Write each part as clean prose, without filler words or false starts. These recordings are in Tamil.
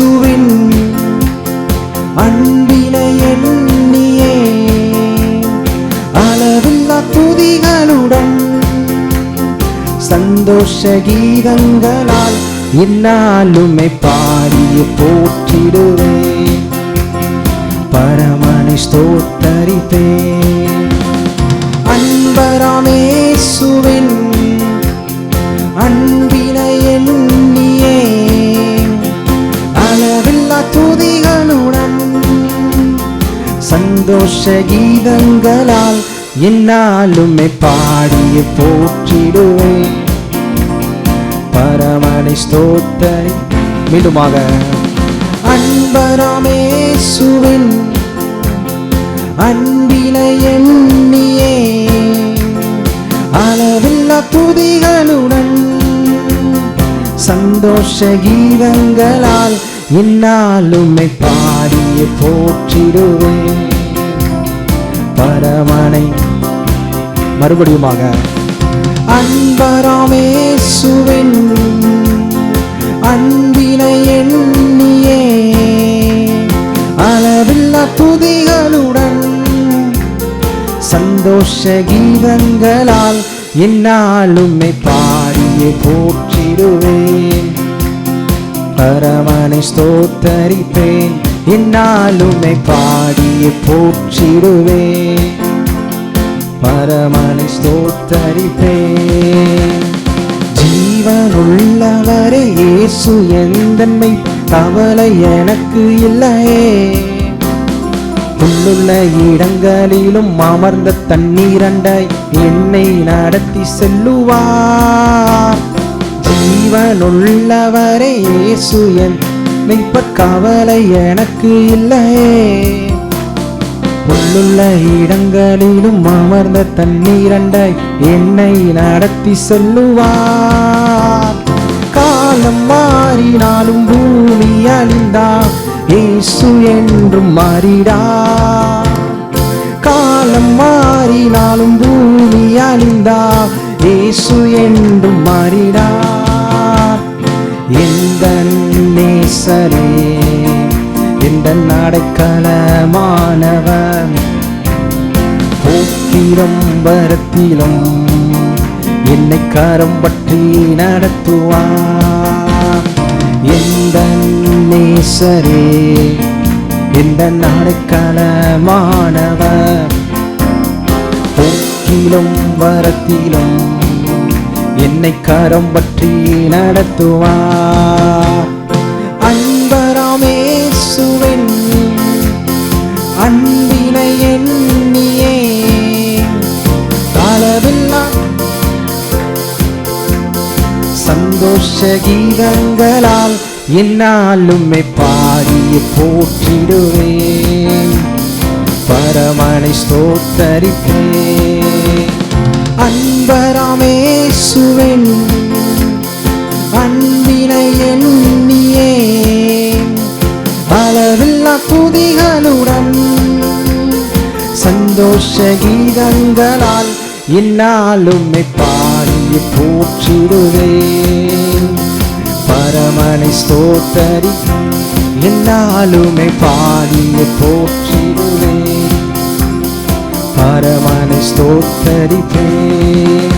இயேசுவின் அன்பினை எண்ணியே அளவில்லா துதிகளுடன் சந்தோஷ கீதங்களால் இந்நாளுமே பாடிய போற்றிடுவேன். பரமனை ஸ்தோத்தரிப்பேன். அன்பராம் இயேசுவின் அன்பினை எண்ணியே அளவில்லா துதிகளுடன் சந்தோஷ கீதங்களால் என்னாலுமே பாடிய போற்றிடுவேன். பரமனை ஸ்தோத்தரி. மீண்டுமாக அன்பராம் இயேசுவின் அன்பினை எண்ணியே அளவில்லா துதிகளுடன் சந்தோஷ கீதங்களால் இந்நாளுமே பாடிய போற்றிடுவேன். பரமனை மறுபடியுமாக அன்பராம் இயேசுவின் அன்பினை எண்ணியே அளவில்லா துதிகளுடன் சந்தோஷ கீதங்களால் எந்நாளுமே பாடிய போற்றிடுவேன். பரமனை ஸ்தோத்தரிப்பேன். எந்நாளுமே பாடிய போற்றிடுவேன். பரமனை ஸ்தோத்தரிப்பேன். ஜீவனுள்ளவரே இயேசு எந்தன்மை கவலை எனக்கு இல்லையே. புல்லுள்ள இடங்களிலும் அமர்ந்த தண்ணீரண்டாய் என்னை நடத்தி செல்லுவார். ஜீவனுள்ளவரே இயேசு என்னை கவலை எனக்கு இல்லையே. புல்லுள்ள இடங்களிலும் அமர்ந்த தண்ணீரண்டாய் என்னை நடத்தி செல்லுவார். காலம் மாறினாலும் பூமி அழிந்தா இயேசு என்றும் மாறிடா. காலம் மாறினாலும் பூமி அழிந்தா இயேசு என்றும் மாறிடா. எந்த நேசரே எந்த அடைக்கலமானவர் போக்கிலும் வரத்திலும் என்னை கரம் பற்றி நடத்துவார். எந்த நேசரே எந்த அடைக்கலமானவர் போக்கிலும் வரத்திலும் என்னை கரம் பற்றி நடத்துவார். அன்பராம் இயேசுவின் அன்பினை எண்ணியே அளவில்லா சந்தோஷ கீதங்களால் எந்நாளுமே பாடிய போற்றிடுவேன். பரமனை ஸ்தோத்தரிப்பேன். அன்பராம் இயேசுவின் அன்பினை எண்ணியே அளவில்லா துதிகளுடன் சந்தோஷ கீதங்களால் எந்நாளுமே பாடிய போற்றிடுவேன். பரமனை ஸ்தோத்தரி. எந்நாளுமே பாடிய போற்றிடுவேன். பரமனை ஸ்தோத்தரிப்பேன்.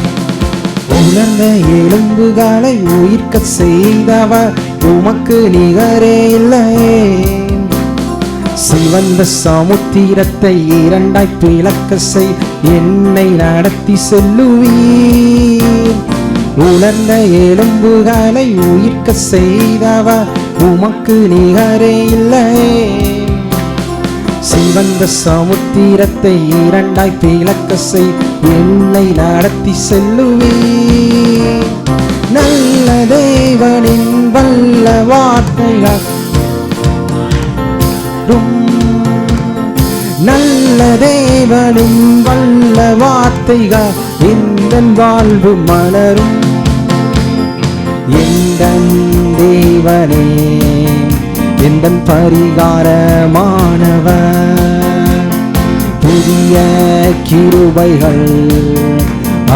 உலர்ந்த எலும்புகளை உயிர்க்க செய்தவர் உமக்கு நிகரே இல்லையே. சிவந்த சமுத்திரத்தை இரண்டாய் பிளக்க செய் என்னை நடத்தி செல்லுவீர். உலர்ந்த எலும்புகளை உயிர்க்க செய்தவர் உமக்கு நிகரே இல்லையே. சிவந்த சமுத்திரத்தை இரண்டாய் பிளக்க செய் என்னை நடத்தி செல்லுவீர். நல்ல தேவனின் வல்ல வார்த்தைகள் நல்ல தேவனின் வல்ல வார்த்தைகள் எந்தன் வாழ்வு மலரும். எந்தன் தேவனே எந்தன் பரிகாரமானவர் புதிய கிருபைகள்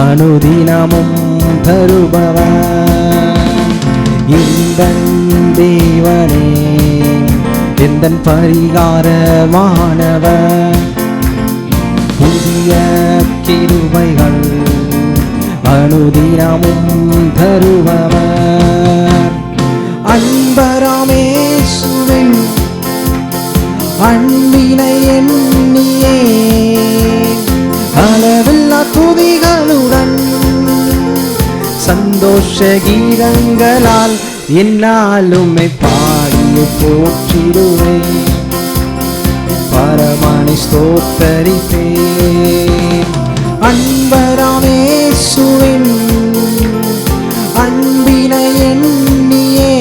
அனுதினமும் தருபவர். எந்தன் தேவனே எந்தன் பரிகாரமானவர். புதிய கிருபைகள் அனுதினமும் தருபவர். அன்பராமேசுவின் அன்பினை எண்ணியே அளவில்லா துதிகளுடன் சந்தோஷ கீதங்களால் என்னாலுமே பாடிய போற்றிடுவேன். பரமனை ஸ்தோத்தரிப்பேன். அன்பராமேசுவின் அன்பினை எண்ணியே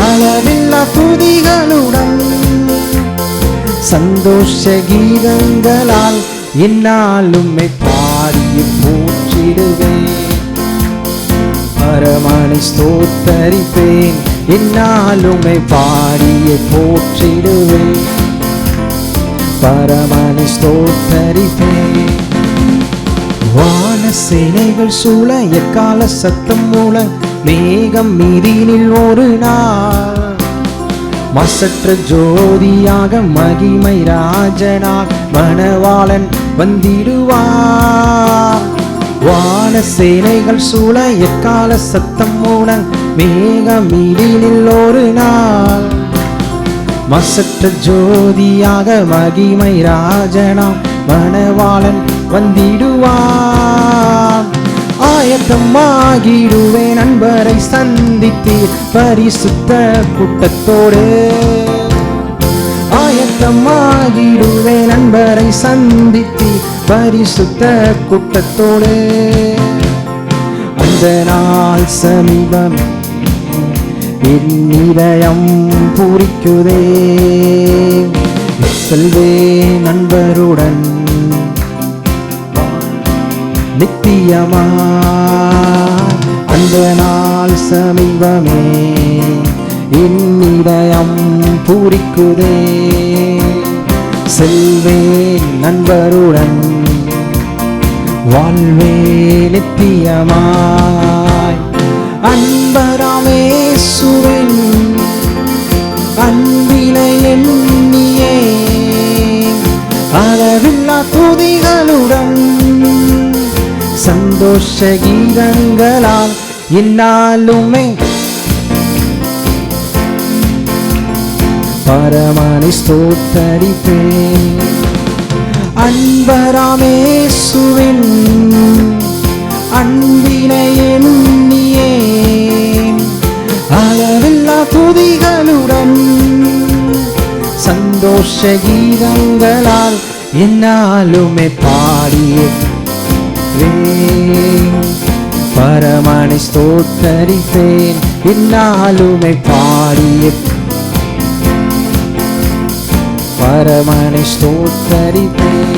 அளவில்லா துதிகளுடன் சந்தோஷ கீதங்களால் என்னாலுமே பாடிய போற்றிடுவேன். பரமனை ஸ்தோத்தரிப்பேன். என்னாலுமே பாடிய போற்றிடுவேன். பரமனை ஸ்தோத்தரிப்பேன். வான சேனைகள் சூழ எக்கால சத்தம் மூல மேகம் மீதினில் ஒரு நாள் மசற்ற ஜோதியாக மகிமை ராஜனாக மணவாளன் வந்திடுவார். வான சேனைகள் சூழ எக்கால சத்தம் மூலம் மேகம் மீதினில் ஒரு நாள் மசற்ற ஜோதியாக மகிமை ராஜனாம் மணவாளன் வந்திடுவார். ஆயத்தமாகிடுவேன் நண்பரை சந்தித்தீர் பரிசுத்த கூட்டத்தோடு. ஆயத்தமாகிடுவேன் நண்பரை சந்தித்தீர் பரிசுத்த கூட்டத்தோடு. அந்த நாள் சமீபம் என் இதயம் பூரிக்குதே. செல்வே நண்பருடன் நித்தியமா. அந்த நாள் சமீபமே என் இதயம் பூரிக்குதே. செல்வேன் நண்பருடன் வாழ்வே நித்தியமாய். அன்பராமேசுவின் அன்பினை எண்ணியே அளவில்லா துதிகளுடன் சந்தோஷ கீதங்களால் என்னாலுமே பரமனை ஸ்தோத்தரிப்பேன். அன்பராமேசுவின் அன்பினை எண்ணியே அளவில்லா துதிகளுடன் சந்தோஷ கீதங்களால் என்னாலுமே பாடிய பரமனை ஸ்தோத்தரிப்பேன். என்னாலுமே பாடிய பரமனை ஸ்தோத்தரிப்பேன்.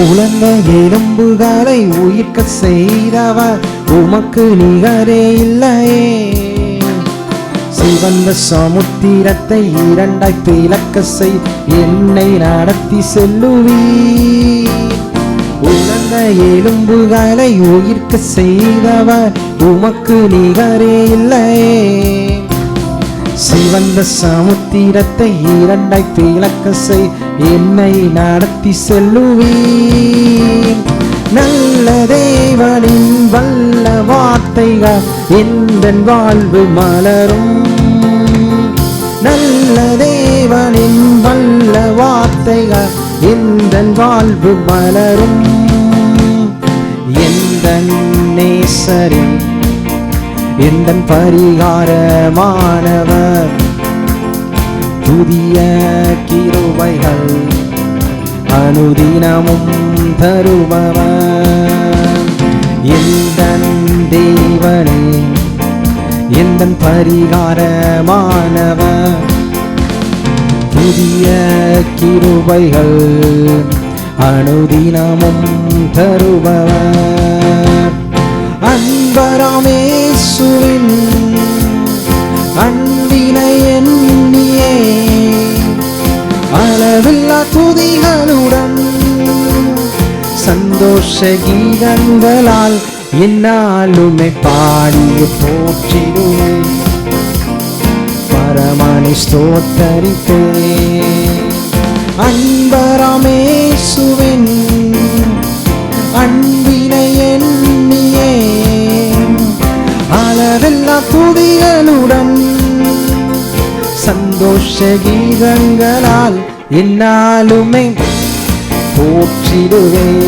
உலர்ந்த எலும்புகளை உயிர்க்க செய்தவர் உமக்கு நிகரே இல்லையே. சிவந்த சமுத்திரத்தை இரண்டாய் பிளக்க செய் என்னை நடத்தி செல்லுவீர். உலர்ந்த எலும்புகளை உயிர்க்க செய்தவர் உமக்கு நிகரே இல்லையே. சிவந்த சமுத்திரத்தை இரண்டாய் பிளக்க செய் என்னை நடத்தி செல்லுவீர். நல்ல தேவனின் வல்ல வார்த்தைகள் எந்தன் வாழ்வு மலரும். நல்ல தேவனின் வல்ல வார்த்தைகள் எந்தன் வாழ்வு மலரும். எந்தன் நேசரின் எந்தன் பரிகாரமானவர். புதிய கிருபைகள் அனுதினமும் தருபவர். எந்தன் தேவனே எந்தன் பரிகாரமானவர். புதிய கிருபைகள் அனுதினமும் தருபவர். அன்பராமேசுவின் அன்பினை எண்ணியே அளவில்லா துதிகளுடன் சந்தோஷ கீதங்களால் என்னாலுமே பாடிய போற்றிடுவேன். பரமனை ஸ்தோத்தரிப்பேன். அன்பராமேசுவின் அன்பினை எண்ணியே அளவில்லா துதிகளுடன் சந்தோஷ கீதங்களால் என்னாலுமே போற்றிடுவேன்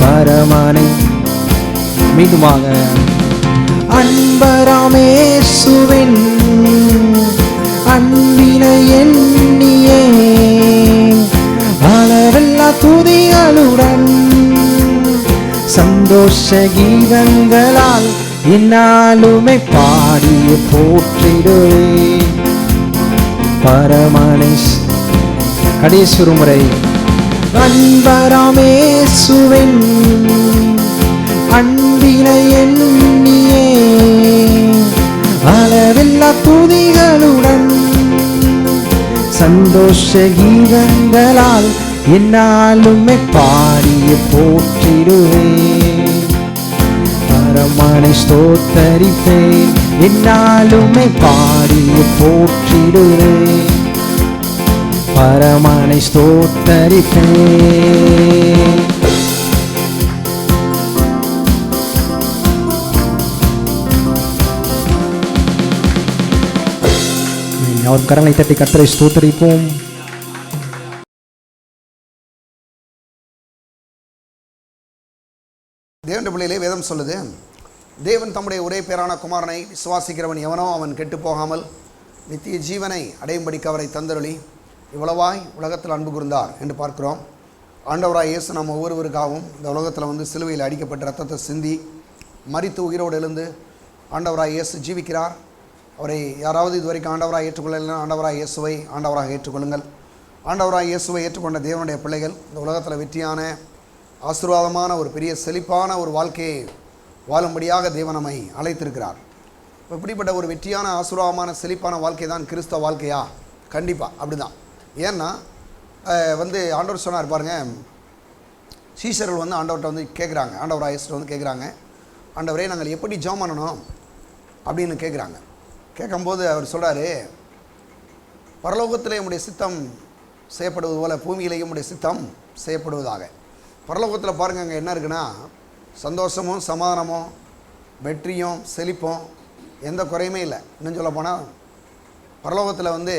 பரமனை. மீண்டுமாக அன்பராமேசுவின் அன்பினை எண்ணியே அளவில்லா துதிகளுடன் சந்தோஷ கீதங்களால் என்னாலுமே பாடிய போற்றிடுவேன் பரமனை. கடைசி ஒரு முறை அன்பராமேசுவின் அன்பினை எண்ணியே அளவில்லா துதிகளுடன் சந்தோஷ கீதங்களால் என்னாலுமே பாடிய போற்றிடுவேன் பரமனை ஸ்தோத்தரிப்பேன். என்னாலுமே பாடிய போற்றிடுவேன் பரமனை ஸ்தோத்தரிப்பேன். அவர் கரங்களை தட்டி கர்த்தரை ஸ்தோத்தரிப்போம். தேவனுடைய பிள்ளையிலே வேதம் சொல்லுது, தேவன் தம்முடைய ஒரே பேரான குமாரனை விசுவாசிக்கிறவன் எவனோ அவன் கெட்டு போகாமல் நித்திய ஜீவனை அடையும்படிக்கு அவரை தந்தருளி இவ்வளவாய் உலகத்தில் அன்பு கூர்ந்தார் என்று பார்க்கிறோம். ஆண்டவராய் இயேசு நம்ம ஒவ்வொருவருக்காகவும் இந்த உலகத்தில் வந்து சிலுவையில் அடிக்கப்பட்ட ரத்தத்தை சிந்தி மரித்து உயிரோடு எழுந்து ஆண்டவராய் இயேசு ஜீவிக்கிறார். அவரை யாராவது இதுவரைக்கும் ஆண்டவராக ஏற்றுக்கொள்ளலைன்னா ஆண்டவராக இயேசுவை ஆண்டவராக ஏற்றுக்கொள்ளுங்கள். ஆண்டவராக இயேசுவை ஏற்றுக்கொண்ட தேவனுடைய பிள்ளைகள் இந்த உலகத்தில் வெற்றியான ஆசீர்வாதமான ஒரு பெரிய செழிப்பான ஒரு வாழ்க்கையை வாழும்படியாக தேவன் நம்மை அழைத்திருக்கிறார். இப்படிப்பட்ட ஒரு வெற்றியான ஆசீர்வாதமான செழிப்பான வாழ்க்கை தான் கிறிஸ்தவ வாழ்க்கையா? கண்டிப்பாக அப்படி தான். ஏன்னா ஆண்டவர் சொன்னார் பாருங்க, சீஷர்கள் வந்து ஆண்டவர்கிட்ட வந்து கேட்குறாங்க, ஆண்டவராக இயேசுகிட்ட வந்து கேட்குறாங்க, ஆண்டவரே நாங்கள் எப்படி ஜெபம் பண்ணணும் அப்படின்னு கேட்குறாங்க. கேட்கும்போது அவர் சொல்கிறாரு, பரலோகத்திலே உம்முடைய சித்தம் செய்யப்படுவது போல பூமியிலேயும் உம்முடைய சித்தம் செய்யப்படுவதாக. பரலோகத்தில் பாருங்கள், அங்கே என்ன இருக்குன்னா சந்தோஷமும் சமாதானமும் வெற்றியும் செழிப்பும் எந்த குறையுமே இல்லை. இன்னும் சொல்ல போனால் பரலோகத்தில் வந்து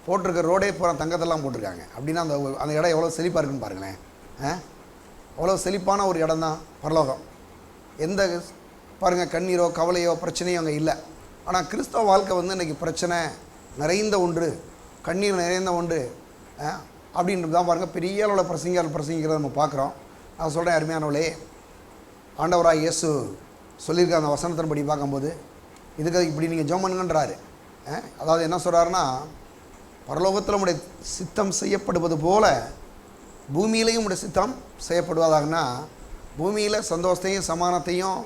போட்டிருக்க ரோடே பூரா தங்கத்தெல்லாம் போட்டிருக்காங்க. அப்படின்னா அந்த இடம் எவ்வளோ செழிப்பாக இருக்குன்னு பாருங்களேன். அவ்வளோ செழிப்பான ஒரு இடம் தான் பரலோகம். எந்த பாருங்கள் கண்ணீரோ கவலையோ பிரச்சனையோ அங்கே இல்லை. ஆனால் கிறிஸ்தவ வாழ்க்கை வந்து இன்றைக்கி பிரச்சனை நிறைந்த ஒன்று, கண்ணீர் நிறைந்த ஒன்று அப்படின்றது தான் பாருங்கள் பெரிய அளவில் பிரசங்கிக்கிறத நம்ம பார்க்குறோம். நான் சொல்கிறேன் அருமையானவளே, ஆண்டவராக இயேசு சொல்லியிருக்க அந்த வசனத்தின்படி பார்க்கும்போது இதுக்கு இப்படி நீங்கள் ஜெபம் பண்ணுங்கன்றாரு. அதாவது என்ன சொல்கிறாருன்னா, பரலோகத்தில் உடைய சித்தம் செய்யப்படுவது போல பூமியிலையும் உடைய சித்தம் செய்யப்படுவதாகனா, பூமியில் சந்தோஷத்தையும் சமானத்தையும்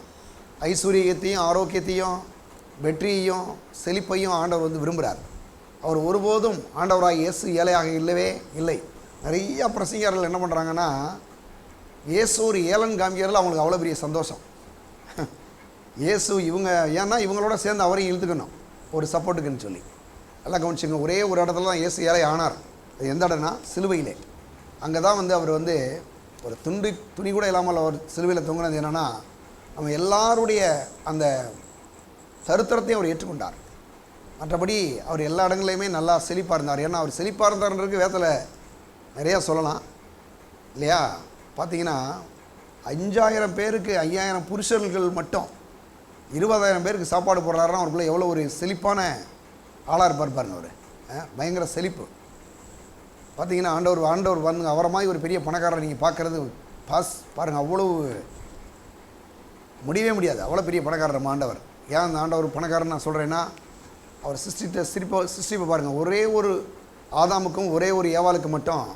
ஐஸ்வர்யத்தையும் ஆரோக்கியத்தையும் வெற்றியையும் செழிப்பையும் ஆண்டவர் வந்து விரும்புகிறார். அவர் ஒருபோதும் ஆண்டவராக இயேசு ஏழையாக இல்லவே இல்லை. நிறைய பிரசங்கர்கள் என்ன பண்ணுறாங்கன்னா, இயேசு ஒரு ஏழன் காமிக்கிறதுல அவங்களுக்கு அவ்வளோ பெரிய சந்தோஷம். இயேசு இவங்க ஏன்னா இவங்களோட சேர்ந்து அவரையும் இழுத்துக்கணும் ஒரு சப்போர்ட்டுக்குன்னு சொல்லி. எல்லாம் கவனிச்சுங்க, ஒரே ஒரு இடத்துல தான் இயேசு ஏழை ஆனார். அது எந்த இடம்னா சிலுவையிலே. அங்கே தான் வந்து அவர் வந்து ஒரு துணி கூட இல்லாமல் அவர் சிலுவையில் தொங்கினது என்னென்னா, நம்ம எல்லாருடைய அந்த சரித்திரத்தையும் அவர் ஏற்றுக்கொண்டார். மற்றபடி அவர் எல்லா இடங்களையுமே நல்லா செழிப்பாக இருந்தார். ஏன்னா அவர் செழிப்பாக இருந்தார்ன்றதுக்கு வேதத்தில் நிறையா சொல்லலாம் இல்லையா? பார்த்தீங்கன்னா 5000 பேருக்கு 5000 புருஷர்கள் மட்டும் 20000 பேருக்கு சாப்பாடு போடுறாருன்னா அவருக்குள்ளே எவ்வளோ ஒரு செழிப்பான ஆளாக இருப்பார் பாருங்க. அவர் பயங்கர செழிப்பு. பார்த்தீங்கன்னா ஆண்டவர் வந்து அவரை மாதிரி ஒரு பெரிய பணக்காரரை நீங்கள் பார்க்குறது பாருங்கள், அவ்வளவு முடியவே முடியாது. அவ்வளோ பெரிய பணக்காரர் நம்ம ஆண்டவர். ஏன் அந்த ஆண்டவர் பணக்காரன் நான் சொல்கிறேன்னா, அவர் சிருஷ்டிப்பை பாருங்கள், ஒரே ஒரு ஆதாமுக்கும் ஒரே ஒரு ஏவாளுக்கு மட்டும்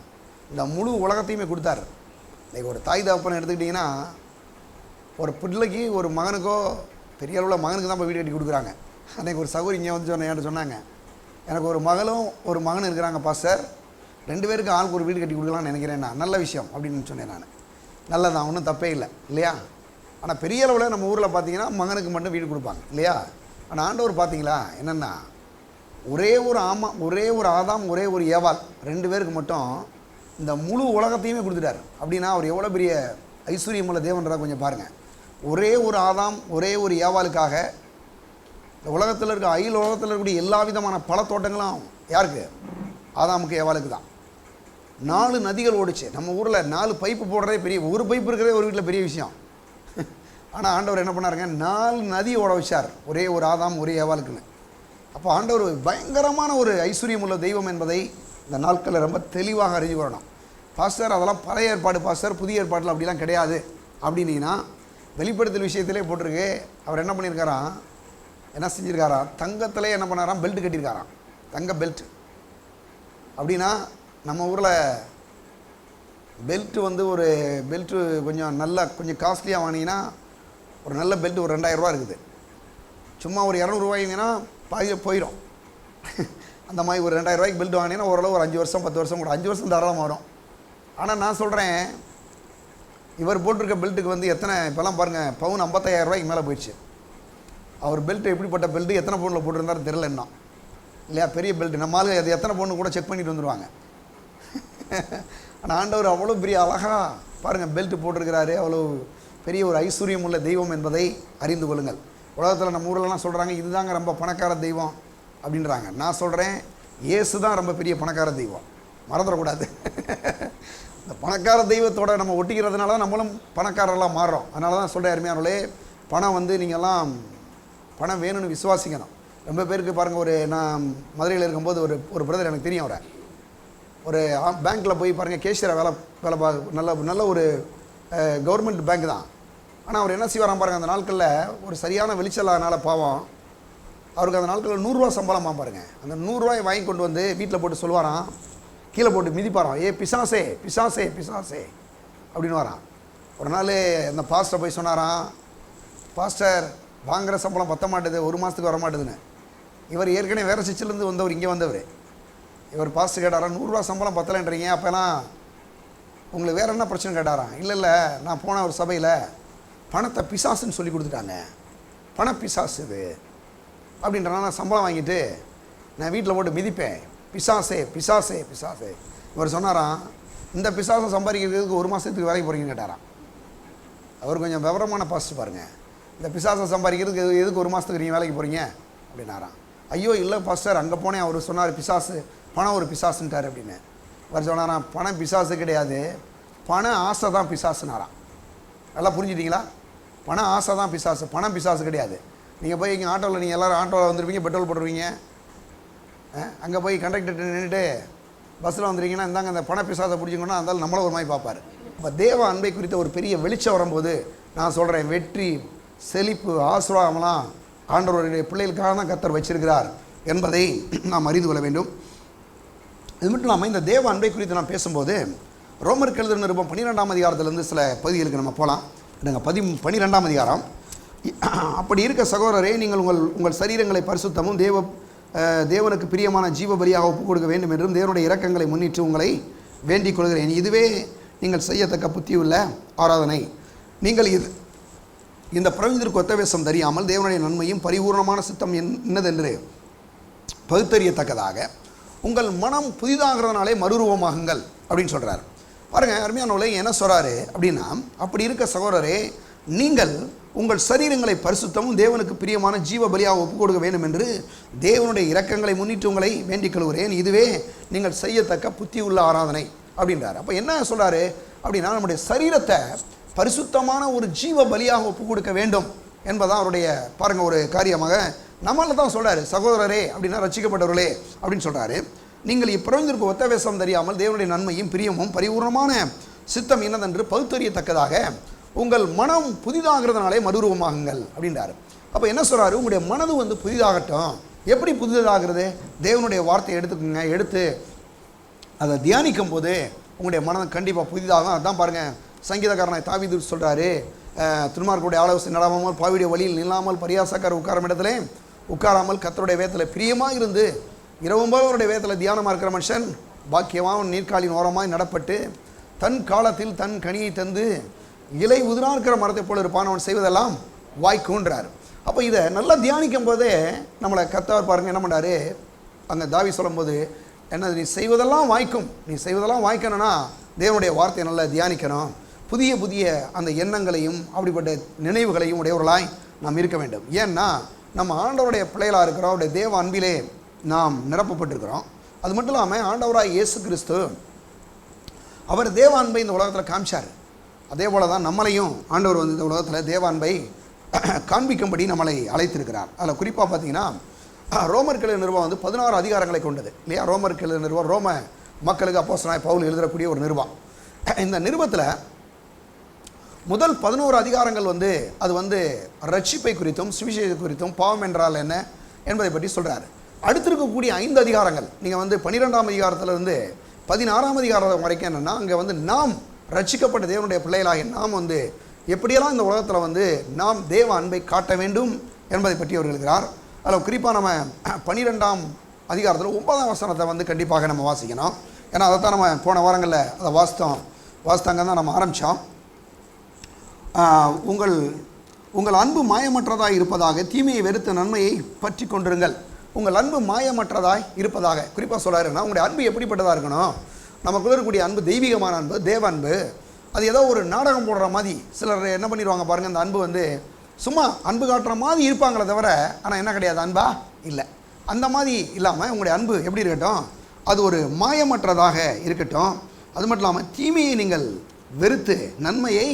இந்த முழு உலகத்தையுமே கொடுத்தார். இன்றைக்கி ஒரு தாய் தகப்பனை எடுத்துக்கிட்டிங்கன்னா, ஒரு பிள்ளைக்கு ஒரு மகனுக்கோ பெரிய அளவில் மகனுக்கு தான் இப்போ வீடு கட்டி கொடுக்குறாங்க. அன்றைக்கி ஒரு சகோதரி இங்கே வந்து என்கிட்ட சொன்னாங்க, எனக்கு ஒரு மகளும் ஒரு மகன் இருக்கிறாங்க பாஸ்டர், 2 பேருக்கு ஆளுக்கு ஒரு வீடு கட்டி கொடுக்கலாம்னு நினைக்கிறேன். நான் நல்ல விஷயம் அப்படின்னு சொன்னேன். நான் நல்லதான், ஒன்றும் தப்பே இல்லை இல்லையா? ஆனால் பெரிய அளவில் நம்ம ஊரில் பார்த்தீங்கன்னா மகனுக்கு மட்டும் வீடு கொடுப்பாங்க இல்லையா? ஆனால் ஆண்டவர் பார்த்தீங்களா என்னென்னா, ஒரே ஒரு ஆதாம், ஒரே ஒரு ஏவாள், 2 பேருக்கு மட்டும் இந்த முழு உலகத்தையுமே கொடுத்துட்டார். அப்படின்னா அவர் எவ்வளோ பெரிய ஐஸ்வர்யமுள்ள தேவன்றதை கொஞ்சம் பாருங்கள். ஒரே ஒரு ஆதாம், ஒரே ஒரு ஏவாளுக்காக இந்த உலகத்தில் இருக்க உலகத்தில் இருக்கக்கூடிய எல்லா விதமான பழத்தோட்டங்களும் யாருக்கு? ஆதாமுக்கு ஏவாளுக்கு தான். 4 நதிகள் ஓடிச்சு. நம்ம ஊரில் 4 பைப்பு போடுறதே பெரிய, ஒரு பைப்பு இருக்கிறதே ஒரு வீட்டில் பெரிய விஷயம். ஆனால் ஆண்டவர் என்ன பண்ணாருங்க, 4 நதி ஓட வச்சார், ஒரே ஒரு ஆதாம், ஒரே ஏவாளுக்குன்னு. அப்போ ஆண்டவர் பயங்கரமான ஒரு ஐஸ்வர்யம் உள்ள தெய்வம் என்பதை இந்த நாட்களில் ரொம்ப தெளிவாக அறிஞ்சு வரணும். பாஸ்டர் அதெல்லாம் பழைய ஏற்பாடு பாஸ்டர், புதிய ஏற்பாட்டில் அப்படிலாம் கிடையாது அப்படின்னீங்கன்னா, வெளிப்படுத்தல் விஷயத்திலே போட்டிருக்கு. அவர் என்ன பண்ணியிருக்காராம், என்ன செஞ்சுருக்காராம், தங்கத்திலே என்ன பண்ணாராம், பெல்ட் கட்டியிருக்காராம், தங்க பெல்ட். அப்படின்னா நம்ம ஊரில் பெல்ட்டு வந்து ஒரு பெல்ட்டு கொஞ்சம் நல்லா கொஞ்சம் காஸ்ட்லியாக வாங்கினீங்கன்னா ஒரு நல்ல பெல்ட்டு ஒரு 2000 ரூபா இருக்குது. சும்மா ஒரு 200 ரூபாய்ங்கன்னா பாதியில் போயிடும். அந்த மாதிரி ஒரு 2000 ரூபாய்க்கு பெல்ட் வாங்கினீங்கன்னா ஓரளவு ஒரு 5 வருஷம் 10 வருஷம் கூட 5 வருஷம் தாராளமாக வரும். ஆனால் நான் சொல்கிறேன், இவர் போட்டிருக்க பெல்ட்டுக்கு வந்து எத்தனை இப்போல்லாம் பாருங்கள், பவுன் 55,000 ரூபாய்க்கு மேலே போயிடுச்சு. அவர் பெல்ட்டு எப்படிப்பட்ட பெல்ட்டு, எத்தனை பவுனில் போட்டிருந்தாரு தெரியல இன்னும் இல்லையா? பெரிய பெல்ட்டு, நம்ம ஆளு அது எத்தனை பவுன் கூட செக் பண்ணிட்டு வந்துடுவாங்க. ஆனால் ஆண்டவர் அவ்வளோ பெரிய அழகாக பாருங்கள் பெல்ட்டு போட்டிருக்கிறாரு. அவ்வளோ பெரிய ஒரு ஐஸ்வர்யம் உள்ள தெய்வம் என்பதை அறிந்து கொள்ளுங்கள். உலகத்தில் நம்ம ஊரெல்லாம் சொல்கிறாங்க இதுதாங்க ரொம்ப பணக்கார தெய்வம் அப்படின்றாங்க. நான் சொல்கிறேன், இயேசு தான் ரொம்ப பெரிய பணக்கார தெய்வம், மறந்துடக்கூடாது. இந்த பணக்கார தெய்வத்தோடு நம்ம ஒட்டிக்கிறதுனால தான் நம்மளும் பணக்காரரெல்லாம் மாறுறோம். அதனால தான் சொல்கிறேன் அருமையானவர்களே, பணம் வந்து நீங்கள்லாம் பணம் வேணும்னு விசுவாசிக்கணும். ரொம்ப பேருக்கு பாருங்கள், நான் மதுரையில் இருக்கும்போது ஒரு பிரதர் எனக்கு தெரியும், அவரை ஒரு பேங்க்கில் போய் பாருங்கள் கேஷியராக வேலை நல்ல ஒரு கவர்மெண்ட் பேங்க் தான். ஆனால் அவர் என்ன செய்வாராம் பாருங்கள், அந்த நாட்களில் ஒரு சரியான வெளிச்சம் இல்லாதனால பாவம் அவருக்கு அந்த நாட்களில் 100 ரூபா சம்பளமாக பாருங்கள். அந்த 100 ரூபாயை வாங்கி கொண்டு வந்து வீட்டில் போட்டு சொல்லுவாராம், கீழே போட்டு மிதிப்பாராம், ஏ பிசாசே பிசாசே பிசாசே அப்படின்னு வரான். ஒரு நாள் அந்த பாஸ்டர் போய் சொன்னாராம், பாஸ்டர் வாங்குகிற சம்பளம் பத்த மாட்டேது, 1 மாதத்துக்கு வர மாட்டேதுன்னு. இவர் ஏற்கனவே வேறு சிச்சிலேருந்து வந்தவர், இங்கே வந்தவர். இவர் பாஸ்டர் கேட்டாராம், 100 ரூபா சம்பளம் பத்தலைன்றீங்க, அப்போலாம் உங்களுக்கு வேறு என்ன பிரச்சனை கேட்டாராம். இல்லை நான் போன ஒரு சபையில் பணத்தை பிசாசுன்னு சொல்லி கொடுத்துட்டாங்க, பண பிசாசு இது அப்படின்றனா நான் சம்பளம் வாங்கிட்டு நான் வீட்டில் போட்டு மிதிப்பேன், பிசாசே பிசாசே பிசாசே. இவர் சொன்னாராம், இந்த பிசாசை சம்பாதிக்கிறதுக்கு 1 மாதத்துக்கு வேலைக்கு போகிறீங்கன்னு கேட்டாராம். அவர் கொஞ்சம் விவரமான பாஸ்டர் பாருங்கள். இந்த பிசாசை சம்பாதிக்கிறதுக்கு எதுக்கு 1 மாதத்துக்கு நீங்கள் வேலைக்கு போகிறீங்க அப்படின்னாராம். ஐயோ இல்லை பாஸ்டர், அங்கே போனேன், அவர் சொன்னார் பிசாசு, பணம் ஒரு பிசாசுன்ட்டார் அப்படின்னு. அவர் சொன்னாராம், பணம் பிசாசு கிடையாது, பண ஆசை தான் பிசாசுனாராம். நல்லா புரிஞ்சுட்டிங்களா? பண ஆசை தான் பிசாசு, பணம் பிசாசு கிடையாது. நீங்கள் போய் இங்கே ஆட்டோவில், நீங்கள் எல்லோரும் ஆட்டோவில் வந்துருவீங்க, பெட்ரோல் போட்டுருவீங்க, அங்கே போய் கண்டக்டர்கிட்ட நின்றுட்டு பஸ்ஸில் வந்துருவீங்கன்னா இந்தாங்க அந்த பண பிசாசை பிடிச்சிங்கன்னா இருந்தாலும் நம்மளை ஒரு மாதிரி பார்ப்பார். இப்போ தேவ அன்பை குறித்த ஒரு பெரிய வெளிச்சம் வரும்போது நான் சொல்கிறேன், வெற்றி செழிப்பு ஆசீர்வாதம்லாம் ஆண்டவருடைய பிள்ளைகளுக்காக தான் கர்த்தர் வச்சிருக்கிறார் என்பதை நாம் அறிந்து கொள்ள வேண்டும். இது மட்டும் இல்லாமல் இந்த தேவ அன்பை குறித்து நாம் பேசும்போது ரோமருக்கு எழுதின நிருபம் 12ஆம் அதிகாரத்திலிருந்து சில பகுதிகளுக்கு நம்ம போகலாம். எடுங்க 12ஆம் அதிகாரம். அப்படி இருக்க சகோதரரே, நீங்கள் உங்கள் சரீரங்களை பரிசுத்தமும் தேவனுக்கு பிரியமான ஜீவ பலியாக ஒப்புக் கொடுக்க வேண்டும் என்றும் தேவனுடைய இரக்கங்களை முன்னிட்டு உங்களை வேண்டிக் கொள்கிறேன். இதுவே நீங்கள் செய்யத்தக்க புத்தியுள்ள ஆராதனை. நீங்கள் இந்த பிரவிந்திற்கு ஒத்தவேசம் தெரியாமல் தேவனுடைய நன்மையும் பரிபூர்ணமான சித்தம் என்னதென்று பகுத்தறியத்தக்கதாக உங்கள் மனம் புதிதாகிறதுனாலே மறுரூபமாகுங்கள் அப்படின்னு சொல்கிறார். பாருங்கள் அருமையானவர்களே, என்ன சொல்கிறாரு அப்படின்னா, அப்படி இருக்க சகோதரரே, நீங்கள் உங்கள் சரீரங்களை பரிசுத்தமும் தேவனுக்கு பிரியமான ஜீவ பலியாக ஒப்புக் கொடுக்க வேண்டும் என்று தேவனுடைய இரக்கங்களை முன்னிட்டு உங்களை வேண்டிக் கொள்கிறேன். இதுவே நீங்கள் செய்யத்தக்க புத்தி உள்ள ஆராதனை அப்படின்றார். அப்போ என்ன சொல்கிறாரு அப்படின்னா, நம்முடைய சரீரத்தை பரிசுத்தமான ஒரு ஜீவ பலியாக ஒப்புக் கொடுக்க வேண்டும் என்பதான் அவருடைய பாருங்கள் ஒரு காரியமாக நம்மள தான் சொல்கிறாரு. சகோதரரே அப்படின்னா ரட்சிக்கப்பட்டவர்களே அப்படின்னு சொல்கிறாரு. நீங்கள் இப்பிரவிந்திற்கு ஒத்தவேசம் தெரியாமல் தேவனுடைய நன்மையும் பிரியமும் பரிபூர்ணமான சித்தம் என்னதென்று பகுத்தறியத்தக்கதாக உங்கள் மனம் புதிதாகிறதுனாலே மறுரூபமாகுங்கள் அப்படின்றாரு. அப்போ என்ன சொல்கிறாரு, உங்களுடைய மனது புதிதாகட்டும். எப்படி புதிதாகிறது? தேவனுடைய வார்த்தையை எடுத்துக்கோங்க, எடுத்து அதை தியானிக்கும் போது உங்களுடைய மனம் கண்டிப்பாக புதிதாகும். அதுதான் பாருங்கள் சங்கீதக்காரனை தாவீது சொல்கிறாரு, துன்மார்க்கருடைய ஆலோசனை நடாமல் பாவியுடைய வழியில் நில்லாமல் பரியாசக்கார உட்காரும் இடத்துல உட்காராமல் கர்த்தருடைய வேதத்தில் பிரியமாக இருந்து இரவும்போது அவருடைய வேதத்தில் தியானமாக இருக்கிற மனுஷன் பாக்கியமாக நீர்க்காலின் ஓரமாய் நடப்பட்டு தன் காலத்தில் தன் கனியை தந்து இலை உதிரா இருக்கிற மரத்தை போல இருப்பான், அவன் செய்வதெல்லாம் வாய்க்குன்றார். அப்போ இதை நல்லா தியானிக்கும் போதே நம்மளை கர்த்தர் பாருங்க என்ன பண்ணாரு, அங்கே தாவீது சொல்லும்போது என்னது, நீ செய்வதெல்லாம் வாய்க்கும், நீ செய்வதெல்லாம் வாய்க்கணும்னா தேவனுடைய வார்த்தையை நல்லா தியானிக்கணும், புதிய புதிய அந்த எண்ணங்களையும் அப்படிப்பட்ட நினைவுகளையும் உடையவர்களாய் நாம் இருக்க வேண்டும். ஏன்னா நம்ம ஆண்டவருடைய பிள்ளைகளாக இருக்கிறோம், அவருடைய தேவ அன்பிலே நாம் நிரப்பப்பட்டிருக்கிறோம். அது மட்டும் இல்லாமல் ஆண்டவராய் இயேசு கிறிஸ்து அவர் தேவ அன்பை இந்த உலகத்தில் காமிச்சார். அதே போல தான் நம்மளையும் ஆண்டவர் வந்து இந்த உலகத்தில் தேவ அன்பை காண்பிக்கும்படி நம்மளை அழைத்திருக்கிறார். அதில் குறிப்பாக பார்த்தீங்கன்னா ரோமர்கள் நிறுவம் வந்து 16 அதிகாரங்களை கொண்டது இல்லையா. ரோமர்கள் நிறுவம் ரோம மக்களுக்கு அப்போஸ்தலனாகிய பவுல் எழுதக்கூடிய ஒரு நிறுவம். இந்த நிறுவத்தில் முதல் 11 அதிகாரங்கள் வந்து அது வந்து ரட்சிப்பை குறித்தும் சுவிசேஷத்தை குறித்தும் பாவம் என்றால் என்ன என்பதை பற்றி சொல்கிறார். அடுத்திருக்கக்கூடிய 5 அதிகாரங்கள் நீங்கள் வந்து 12ஆம் அதிகாரத்திலிருந்து 16ஆம் அதிகாரம் வரைக்கும் என்னென்னா அங்கே வந்து நாம் ரட்சிக்கப்பட்ட தேவனுடைய பிள்ளைகளாக நாம் வந்து எப்படியெல்லாம் இந்த உலகத்தில் வந்து நாம் தேவ அன்பை காட்ட வேண்டும் என்பதை பற்றி அவர் எழுதுகிறார். அதில் குறிப்பாக நம்ம 12ஆம் அதிகாரத்தில் 9ஆம் வசனத்தை வந்து கண்டிப்பாக நம்ம வாசிக்கணும். ஏன்னா அதை தான் நம்ம போன வாரங்களில் அதை வாசித்தாங்க தான் நம்ம ஆரம்பித்தோம். உங்கள் அன்பு மாயமற்றதாய் இருப்பதாக தீமையை வெறுத்த நன்மையை பற்றி கொண்டிருங்கள். உங்கள் அன்பு மாயமற்றதாய் இருப்பதாக குறிப்பாக சொல்கிறாருன்னா உங்களுடைய அன்பு எப்படிப்பட்டதாக இருக்கணும், நமக்குள்ள இருக்கக்கூடிய அன்பு தெய்வீகமான அன்பு, தேவ அன்பு. அது ஏதோ ஒரு நாடகம் போடுற மாதிரி சிலர் என்ன பண்ணிடுவாங்க பாருங்கள், அந்த அன்பு வந்து சும்மா அன்பு காட்டுற மாதிரி இருப்பாங்களே தவிர ஆனால் என்ன கிடையாது, அன்பா இல்லை. அந்த மாதிரி இல்லாமல் உங்களுடைய அன்பு எப்படி இருக்கட்டும், அது ஒரு மாயமற்றதாக இருக்கட்டும். அது மட்டும் இல்லாமல் தீமையை நீங்கள் வெறுத்து நன்மையை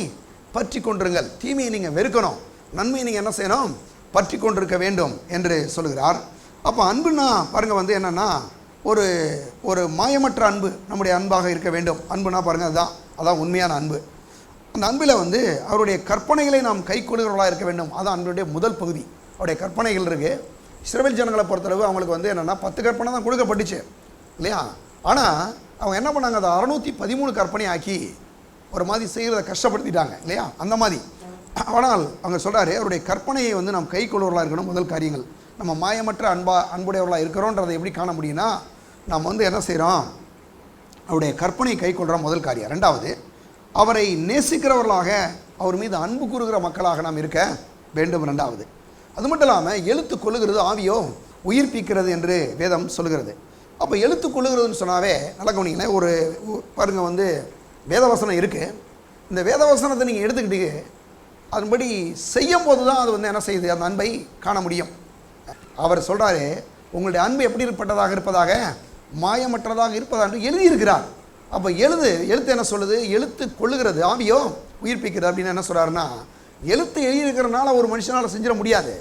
பற்றி கொண்டிருங்கள். தீமையை நீங்கள் வெறுக்கணும், நன்மையை நீங்கள் என்ன செய்யணும், பற்றி கொண்டிருக்க வேண்டும் என்று சொல்கிறார். அப்போ அன்புன்னா பாருங்கள் வந்து என்னென்னா ஒரு ஒரு மாயமற்ற அன்பு நம்முடைய அன்பாக இருக்க வேண்டும். அன்புனா பாருங்கள் அதான் உண்மையான அன்பு. அந்த அன்பில் வந்து அவருடைய கற்பனைகளை நாம் கை கொள்கிறவர்களாக இருக்க வேண்டும். அதான் அன்புடைய முதல் பகுதி. அவருடைய கற்பனைகள் இருக்குது. இஸ்ரவேல் ஜனங்களை பொறுத்தளவு அவங்களுக்கு வந்து என்னென்னா 10 கற்பனை தான் கொடுக்கப்பட்டுச்சு இல்லையா. ஆனால் அவங்க என்ன பண்ணாங்க, அதை 613 கற்பனை ஆக்கி ஒரு மாதிரி செய்கிறத கஷ்டப்படுத்திட்டாங்க இல்லையா. அந்த மாதிரி ஆனால் அவங்க சொல்கிறாரு அவருடைய கற்பனையை வந்து நாம் கை கொள்வர்களாக இருக்கணும். முதல் காரியங்கள் நம்ம மாயமற்ற அன்புடையவர்களாக இருக்கிறோன்றதை எப்படி காண முடியும்னா நாம் வந்து என்ன செய்கிறோம், அவருடைய கற்பனையை கை கொள்கிறோம் முதல் காரியம். ரெண்டாவது அவரை நேசிக்கிறவர்களாக அவர் மீது அன்பு கூறுகிற மக்களாக நாம் இருக்க வேண்டும். ரெண்டாவது அது மட்டும் இல்லாமல் எழுத்து கொள்ளுகிறது ஆவியோ உயிர்ப்பிக்கிறது என்று வேதம் சொல்லுகிறது. அப்போ எழுத்து கொள்ளுகிறதுன்னு சொன்னாவே நல்லா கவனிங்களேன். ஒரு பாருங்கள் வந்து வேதவசனம் இருக்குது. இந்த வேதவசனத்தை நீங்கள் எடுத்துக்கிட்டு அதன்படி செய்யும் போது தான் அது வந்து என்ன செய்யுது, அந்த அன்பை காண முடியும். அவர் சொல்கிறாரு உங்களுடைய அன்பு எப்படிப்பட்டதாக இருப்பதாக மாயமற்றதாக இருப்பதாக என்று எழுதியிருக்கிறார். அப்போ எழுத்து என்ன சொல்லுது, எழுத்து கொள்ளுகிறது ஆவியோ உயிர்ப்பிக்கிறது அப்படின்னு என்ன சொல்கிறாருன்னா, எழுத்து எழுதியிருக்கிறனால ஒரு மனுஷனால் செஞ்சிட முடியாது.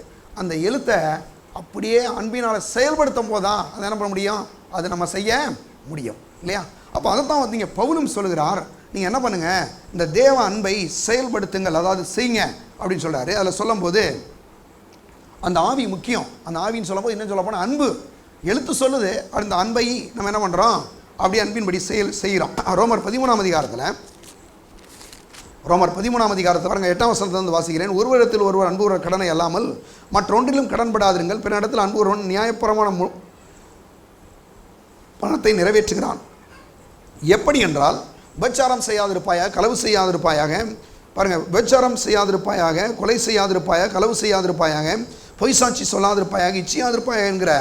அந்த எழுத்தை அப்படியே அன்பினால் செயல்படுத்தும் போது தான் அதை என்ன பண்ண முடியும், அது நம்ம செய்ய முடியும் இல்லையா. அப்போ அதைத்தான் வந்து இங்கே பவுலும் சொல்லுகிறார், நீங்கள் என்ன பண்ணுங்கள், இந்த தேவ அன்பை செயல்படுத்துங்கள், அதாவது செய்யுங்க அப்படின்னு சொல்கிறாரு. அதில் சொல்லும்போது அந்த ஆவி முக்கியம். அந்த ஆவின்னு சொல்லும்போது என்ன சொல்ல போனால் அன்பு எழுத்து சொல்லுது, அந்த அன்பை நம்ம என்ன பண்ணுறோம், அப்படியே அன்பின்படி செய்கிறோம். ரோமர் 13ஆம் அதிகாரத்தில் பாருங்கள் 8ஆம் வசனத்திலிருந்து வாசிக்கிறேன். ஒருவரிடத்தில் ஒருவர் அன்பு கூற கடனை அல்லாமல் மற்றொன்றிலும் கடன்படாதிருங்கள். பிற இடத்தில் அன்பு ஒருவன் நியாயபரமான பணத்தை நிறைவேற்றுகிறான். எப்படி என்றால் விபச்சாரம் செய்யாதிருப்பாயாக, களவு செய்யாதிருப்பாயாக, பாருங்கள் விபச்சாரம் செய்யாதிருப்பாயாக, கொலை செய்யாதிருப்பாயாக, களவு செய்யாதிருப்பாயாக, பொய் சாட்சி சொல்லாதிருப்பாயாக, இச்சியாதிருப்பாயாக என்கிற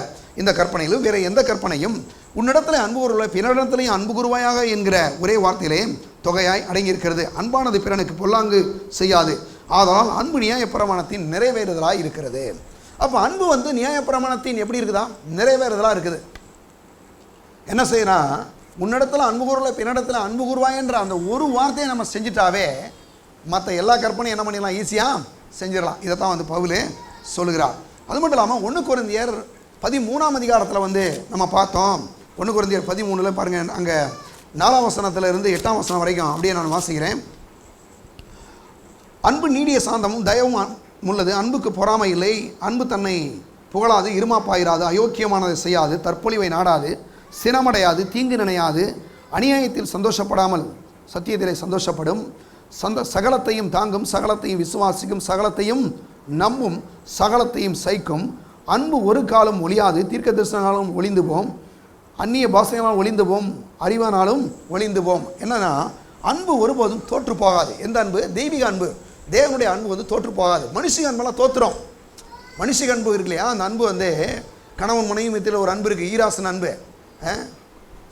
இந்த கற்பனையிலும் வேறு எந்த கற்பனையும் உன்னிடத்தில் அன்பு கூறுவாய் பிறனிடத்திலையும் அன்பு கூறுவாயாக என்கிற ஒரே வார்த்தையிலே தொகையாய் அடங்கியிருக்கிறது. அன்பானது பிறனுக்கு பொல்லாங்கு செய்யாது, ஆதலால் அன்பு நியாயப்பிரமாணத்தின் நிறைவேறுதலாக இருக்கிறது. அப்போ அன்பு வந்து நியாயப்பிரமாணத்தின் எப்படி இருக்குதா, நிறைவேறுதலாக இருக்குது. என்ன செய்யறான், உன்னிடத்தில் அன்பு கூறல பின்னிடத்தில் அன்பு கூறுவாயன்ற அந்த ஒரு வார்த்தையை நம்ம செஞ்சுட்டாவே மற்ற எல்லா கற்பனையும் என்ன பண்ணிடலாம், ஈஸியாக செஞ்சிடலாம். இதைத்தான் வந்து பவுலே சொல்லுகிறார். அது மட்டும் இல்லாமல் 1 கொரிந்தியர் 13ஆம் அதிகாரத்தில் வந்து நம்ம பார்த்தோம். 1 கொரிந்தியர் 13 பாருங்கள், அங்கே 4ஆம் வசனத்திலிருந்து 8ஆம் வசனம் வரைக்கும் அப்படியே நான் வாசிக்கிறேன். அன்பு நீடிய சாந்தமும் தயவும் உள்ளது, அன்புக்கு பொறாமை இல்லை, அன்பு தன்னை புகழாது, இருமாப்பாயிராது, அயோக்கியமானதை செய்யாது, தற்பொழிவை நாடாது, சினமடையாது, தீங்கு நினையாது, அநியாயத்தில் சந்தோஷப்படாமல் சத்தியத்திலே சந்தோஷப்படும், சகலத்தையும் தாங்கும், சகலத்தையும் விசுவாசிக்கும், சகலத்தையும் நம்பும், சகலத்தையும் சைக்கும். அன்பு ஒரு காலம் ஒழியாது, தீர்க்க தரிசனாலும் ஒளிந்து போம், அந்நிய பாஷையினாலும் ஒளிந்து போம், அறிவானாலும் ஒளிந்து போம். என்னன்னா அன்பு ஒருபோதும் தோற்று போகாது. எந்த அன்பு, தெய்வீக அன்பு, தேவனுடைய அன்பு வந்து தோற்று போகாது. மனுஷ அன்பெல்லாம் தோற்றுறோம் மனுஷிக அன்பு இருக்கு இல்லையா, அந்த அன்பு வந்து கணவன் மனைவி மத்தியில் ஒரு அன்பு இருக்குது, ஈராசன் அன்பு,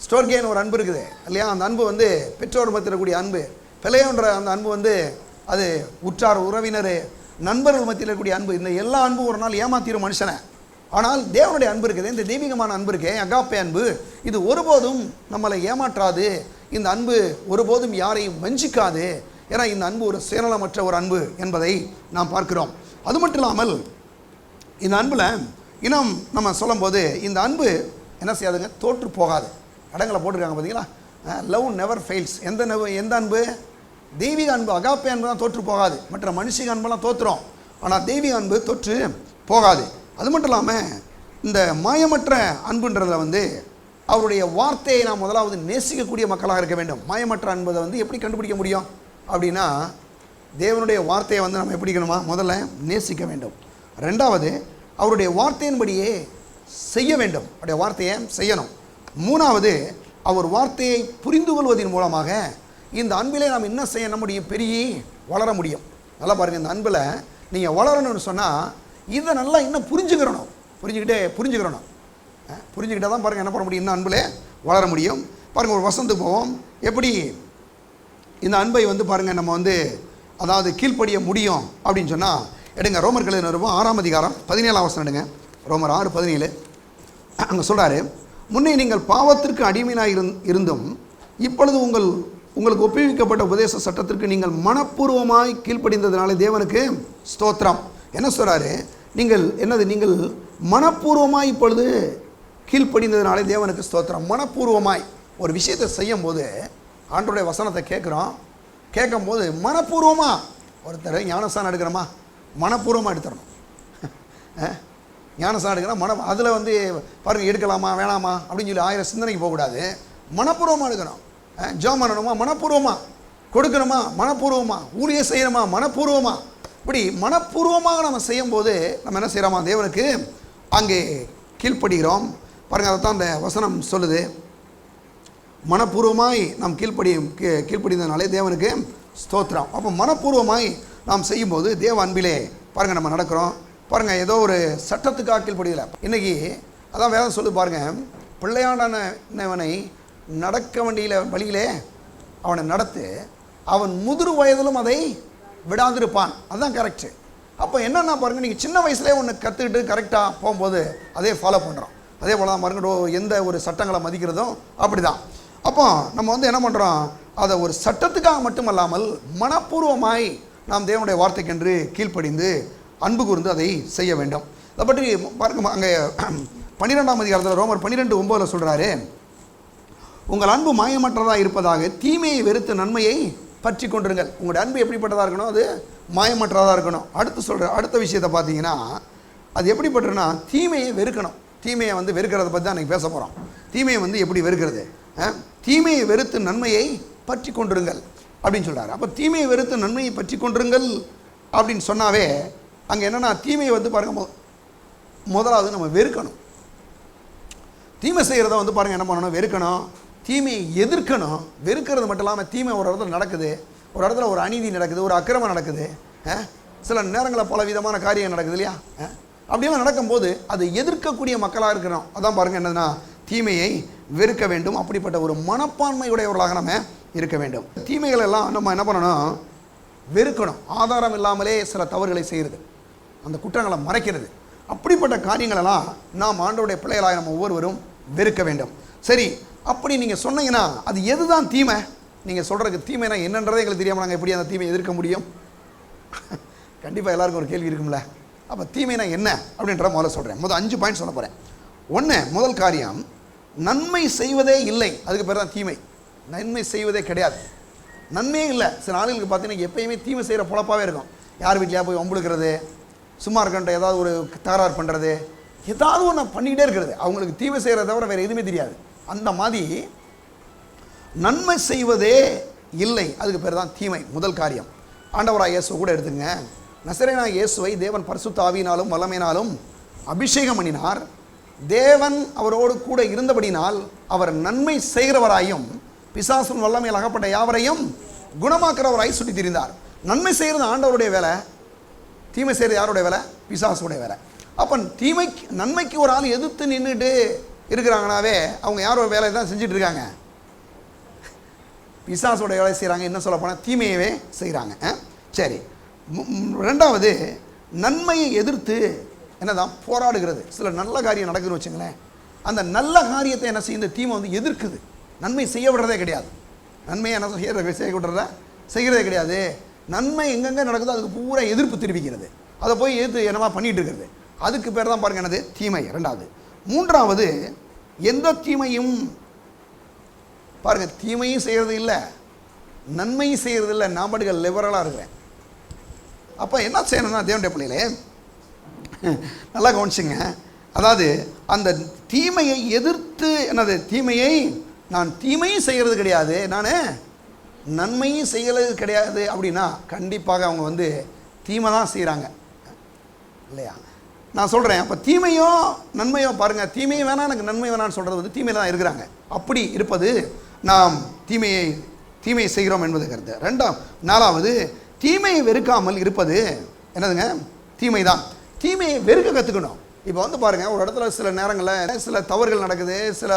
ஸ்டோர்கேன்னு ஒரு அன்பு இருக்குது இல்லையா, அந்த அன்பு வந்து பெற்றோர் மத்தியில் கூடிய அன்பு, பிள்ளையோன்ற அந்த அன்பு வந்து அது உற்றார் உறவினர் நண்பர்கள் மத்தியில் இருக்கக்கூடிய அன்பு. இந்த எல்லா அன்பும் ஒரு நாள் ஏமாத்திரும் மனுஷனை. ஆனால் தேவனுடைய அன்பு இருக்குது, இந்த தெய்வீகமான அன்பு இருக்கே, அகாப்பே அன்பு, இது ஒருபோதும் நம்மளை ஏமாற்றாது. இந்த அன்பு ஒருபோதும் யாரையும் வஞ்சிக்காது. ஏன்னா இந்த அன்பு ஒரு சுயநலமற்ற ஒரு அன்பு என்பதை நாம் பார்க்கிறோம். அது மட்டும் இல்லாமல் இந்த அன்பில் இன்னும் நம்ம சொல்லும்போது இந்த அன்பு என்ன செய்யாதுங்க, தோற்று போகாது. இடங்களை போட்டிருக்காங்க பார்த்தீங்களா, லவ் நெவர் ஃபெயில்ஸ். எந்த அன்பு? தெய்வீக அன்பு, அகாப்பே அன்பு தான் தோற்று போகாது. மற்ற மனுஷிக அன்பெல்லாம் தோற்றுறோம், ஆனால் தெய்வீக அன்பு தோற்று போகாது. அது மட்டும் இல்லாமல் இந்த மாயமற்ற அன்புன்றதில் வந்து அவருடைய வார்த்தையை நாம் முதலாவது நேசிக்கக்கூடிய மக்களாக இருக்க வேண்டும். மாயமற்ற அன்பதை வந்து எப்படி கண்டுபிடிக்க முடியும் அப்படின்னா, தேவனுடைய வார்த்தையை வந்து நம்ம எப்படி இருக்கணுமா, முதல்ல நேசிக்க வேண்டும். ரெண்டாவது, அவருடைய வார்த்தையின்படியே செய்ய வேண்டும், அவருடைய வார்த்தையை செய்யணும். மூணாவது, அவர் வார்த்தையை புரிந்து கொள்வதன் மூலமாக இந்த அன்பிலே நாம் என்ன செய்ய முடியும், பெரிய வளர முடியும். நல்லா பாருங்கள், இந்த அன்பில் நீங்கள் வளரணும்னு சொன்னால் இதை நல்லா இன்னும் புரிஞ்சுக்கிட்டால் தான் பாருங்கள் என்ன பண்ண முடியும், இன்னும் அன்பில் வளர முடியும். பாருங்கள், ஒரு வசனத்துக்கு போவோம், எப்படி இந்த அன்பை வந்து பாருங்கள் நம்ம வந்து அதாவது கீழ்ப்படிய முடியும் அப்படின்னு சொன்னால் எடுங்க, ரோமர் கழுதின நிருபம் 6ஆம் அதிகாரம் 17ஆம் வசனம் எடுங்க. ரோமர் 6:17 அங்கே சொல்கிறாரு, முன்னே நீங்கள் பாவத்திற்கு அடிமையாக இருந்தும் இப்பொழுது உங்களுக்கு ஒப்புவிக்கப்பட்ட உபதேச சட்டத்திற்கு நீங்கள் மனப்பூர்வமாய் கீழ்ப்படிந்ததுனால தேவனுக்கு ஸ்தோத்திரம். என்ன சொல்கிறாரு, நீங்கள் மனப்பூர்வமாய் இப்பொழுது கீழ்ப்படிந்ததுனாலே தேவனுக்கு ஸ்தோத்திரம். மனப்பூர்வமாய் ஒரு விஷயத்தை செய்யும் போது ஆண்டவருடைய வசனத்தை கேட்கும்போது மனப்பூர்வமாக ஒருத்தர் ஞானஸ்தானம் எடுக்கிறோமா, மனப்பூர்வமாக எடுத்துடணும். ஞானஸ்தானம் எடுக்கிறோம் அதில் வந்து பாருங்கள், எடுக்கலாமா வேணாமா அப்படின்னு சொல்லி 1000 சிந்தனைக்கு போகக்கூடாது. மனப்பூர்வமாக எடுக்கணும். ஜெபம் பண்ணணுமா, மனப்பூர்வமாக கொடுக்கணுமா, மனப்பூர்வமாக ஊழியம் செய்யணுமா, மனப்பூர்வமாக. இப்படி மனப்பூர்வமாக நம்ம செய்யும்போது நம்ம என்ன செய்கிறோமா, தேவனுக்கு அங்கே கீழ்ப்படுகிறோம். பாருங்கள், அதைத்தான் அந்த வசனம் சொல்லுது. மனப்பூர்வமாய் நாம் கீழ்ப்படிந்ததுனாலே தேவனுக்கு ஸ்தோத்திரம். அப்போ மனப்பூர்வமாய் நாம் செய்யும்போது தேவ அன்பிலே பாருங்கள் நம்ம நடக்கிறோம். பாருங்கள், ஏதோ ஒரு சட்டத்துக்காக கீழ்ப்படியலை. இன்றைக்கி அதான் வேதம் சொல்லு பாருங்கள், பிள்ளையாண்டவனை நடக்க வேண்டிய வழியிலே அவனை நடத்து, அவன் முதிர் வயதிலும் அதை விடாதிருப்பான். அதுதான் கரெக்டு. அப்போ என்னென்னா பாருங்கள், நீங்கள் சின்ன வயசுலேயே ஒன்று கற்றுக்கிட்டு கரெக்டாக போகும்போது அதே ஃபாலோ பண்ணுறோம். அதே போல் தான் பாருங்கள், எந்த ஒரு சட்டங்களை மதிக்கிறதும் அப்படி தான். அப்போ நம்ம வந்து என்ன பண்ணுறோம், அதை ஒரு சட்டத்துக்காக மட்டுமல்லாமல் மனப்பூர்வமாய் நாம் தேவனுடைய வார்த்தைக்கென்று கீழ்ப்படிந்து அன்பு கூர்ந்து அதை செய்ய வேண்டும். அதை பற்றி பாருங்க, அங்கே 12ஆம் அதிகாரத்தில் ரோமர் 12:9 சொல்கிறாரு, உங்கள் அன்பு மாயமற்றதாக இருப்பதாக தீமையை வெறுத்து நன்மையை பற்றி கொண்டிருங்கள். உங்களுடைய அன்பு எப்படிப்பட்டதாக இருக்கணும், அது மாயமற்றதாக இருக்கணும். அடுத்த விஷயத்தை பார்த்தீங்கன்னா, அது எப்படிப்பட்டதுன்னா தீமையை வெறுக்கணும். தீமையை வந்து வெறுக்கிறத பற்றி தான் அன்றைக்கி பேச போகிறோம். தீமையை வந்து எப்படி வெறுக்கிறது, தீமையை வெறுத்து நன்மையை பற்றி கொண்டிருங்கள் அப்படின்னு சொல்கிறார். அப்போ தீமையை வெறுத்து நன்மையை பற்றி கொண்டிருங்கள் அப்படின்னு சொன்னாவே அங்கே என்னென்னா, தீமையை வந்து பாருங்கள், முதலாவது நம்ம வெறுக்கணும். தீமை செய்கிறத வந்து பாருங்கள் என்ன பண்ணணும், வெறுக்கணும். தீமையை எதிர்க்கணும். வெறுக்கிறது மட்டும் இல்லாமல் தீமை ஒரு இடத்துல நடக்குது, ஒரு இடத்துல ஒரு அநீதி நடக்குது, ஒரு அக்கிரமம் நடக்குது, சில நேரங்களில் பல விதமான காரியம் நடக்குது இல்லையா, அப்படியெல்லாம் நடக்கும்போது அது எதிர்க்கக்கூடிய மக்களாக இருக்கிறோம். அதான் பாருங்கள் என்னதுன்னா, தீமையை வெறுக்க வேண்டும். அப்படிப்பட்ட ஒரு மனப்பான்மையுடையவர்களாக நம்ம இருக்க வேண்டும். தீமைகள் எல்லாம் நம்ம என்ன பண்ணணும், வெறுக்கணும். ஆதாரம் இல்லாமலே சில தவறுகளை செய்கிறது, அந்த குற்றங்களை மறைக்கிறது, அப்படிப்பட்ட காரியங்களெல்லாம் நாம் ஆண்டவருடைய பிள்ளைகளாக நம்ம ஒவ்வொருவரும் வெறுக்க வேண்டும். சரி, அப்படி நீங்கள் சொன்னீங்கன்னா அது எதுதான் தீமை, நீங்கள் சொல்கிறதுக்கு தீமைனா என்னன்றதே எங்களுக்கு தெரியாமல் நாங்கள் எப்படி அந்த தீமையை எதிர்க்க முடியும்? கண்டிப்பாக எல்லாருக்கும் ஒரு கேள்வி இருக்கும்ல. அப்போ தீமைனா என்ன அப்படின்ற முதல்ல சொல்கிறேன். முதல் 5 பாயிண்ட் சொல்ல போகிறேன். முதல் காரியம், நன்மை செய்வதே இல்லை, அதுக்கு பேர் தான் தீமை. நன்மை செய்வதே கிடையாது, நன்மையே இல்லை. சில ஆளுகளுக்கு பார்த்தீங்கன்னா எப்பயுமே தீமை செய்கிற பொழப்பாகவே இருக்கும். யார் வீட்லையா போய் வம்புழுக்கிறது, சும்மா இருக்கன்ற ஏதாவது ஒரு தகராறு பண்ணுறது, ஏதாவது ஒன்று பண்ணிக்கிட்டே இருக்கிறது. அவங்களுக்கு தீமை செய்கிறத தவிர வேறு எதுவுமே தெரியாது. அந்த மாதிரி நன்மை செய்வதே இல்லை, அதுக்கு பேர் தான் தீமை. முதல் காரியம். ஆண்டவராக இயேசு கூட எடுத்துங்க. நசரேயனாகிய இயேசுவை தேவன் பரிசுத்த ஆவியினாலும் வல்லமையினாலும் அபிஷேகம் பண்ணினார். தேவன் அவரோடு கூட இருந்தபடினால் அவர் நன்மை செய்கிறவராயும் பிசாசும் வல்லமையில் அகப்பட்ட யாவரையும் குணமாக்குறவராய் சுற்றி திரிந்தார். நன்மை செய்கிறது ஆண்டவருடைய வேலை, தீமை செய்கிறது யாருடைய வேலை, பிசாசுடைய வேலை. அப்போ நன்மைக்கு ஒரு ஆள் எதிர்த்து நின்றுட்டு இருக்கிறாங்கனாவே அவங்க யாரோ வேலையை தான் செஞ்சுட்டு இருக்காங்க, பிசாசோட வேலை செய்கிறாங்க. என்ன சொல்ல போனால் தீமையவே செய்கிறாங்க. சரி, ரெண்டாவது நன்மையை எதிர்த்து என்னதான் போராடுகிறது. சில நல்ல காரியம் நடக்குதுன்னு வச்சுங்களேன், அந்த நல்ல காரியத்தை என்ன செய்ய இந்த தீமை வந்து எதிர்க்குது. நன்மை செய்ய விடுறதே கிடையாது. நன்மையை என்ன செய்ய விடுறதா செய்கிறதே கிடையாது. நன்மை எங்கெங்கே நடக்குதோ அதுக்கு பூரா எதிர்ப்பு தெரிவிக்கிறது, அதை போய் எதிர்த்து என்னமா பண்ணிட்டு இருக்கிறது. அதுக்கு பேர் தான் பாருங்க என்னது தீமை. ரெண்டாவது. மூன்றாவது, எந்த தீமையும் பாருங்க, தீமையும் செய்கிறது இல்லை, நன்மையும் செய்கிறது இல்லை, நான் பாட்டுகள் லிபரலாக இருக்கிறேன். அப்போ என்ன செய்யணும்னா தேவனுடைய பிள்ளைகளே நல்லா கவனிச்சுங்க. அதாவது அந்த தீமையை எதிர்த்து என்னது தீமையை நான் தீமையும் செய்கிறது கிடையாது, நான் நன்மையும் செய்கிறது கிடையாது அப்படின்னா கண்டிப்பாக அவங்க வந்து தீமை தான் செய்கிறாங்க இல்லையா? நான் சொல்கிறேன், அப்போ தீமையோ நன்மையோ பாருங்கள், தீமையும் வேணாம் எனக்கு நன்மை வேணான்னு சொல்கிறது வந்து தீமையில் தான் இருக்கிறாங்க. அப்படி இருப்பது நாம் தீமையை செய்கிறோம் என்பது கருத்து. நாலாவது, தீமையை வெறுக்காமல் இருப்பது என்னதுங்க தீமை தான். தீமையை வெறுக்க கற்றுக்கணும். இப்போ வந்து பாருங்கள், ஒரு இடத்துல சில நேரங்களில் சில தவறுகள் நடக்குது, சில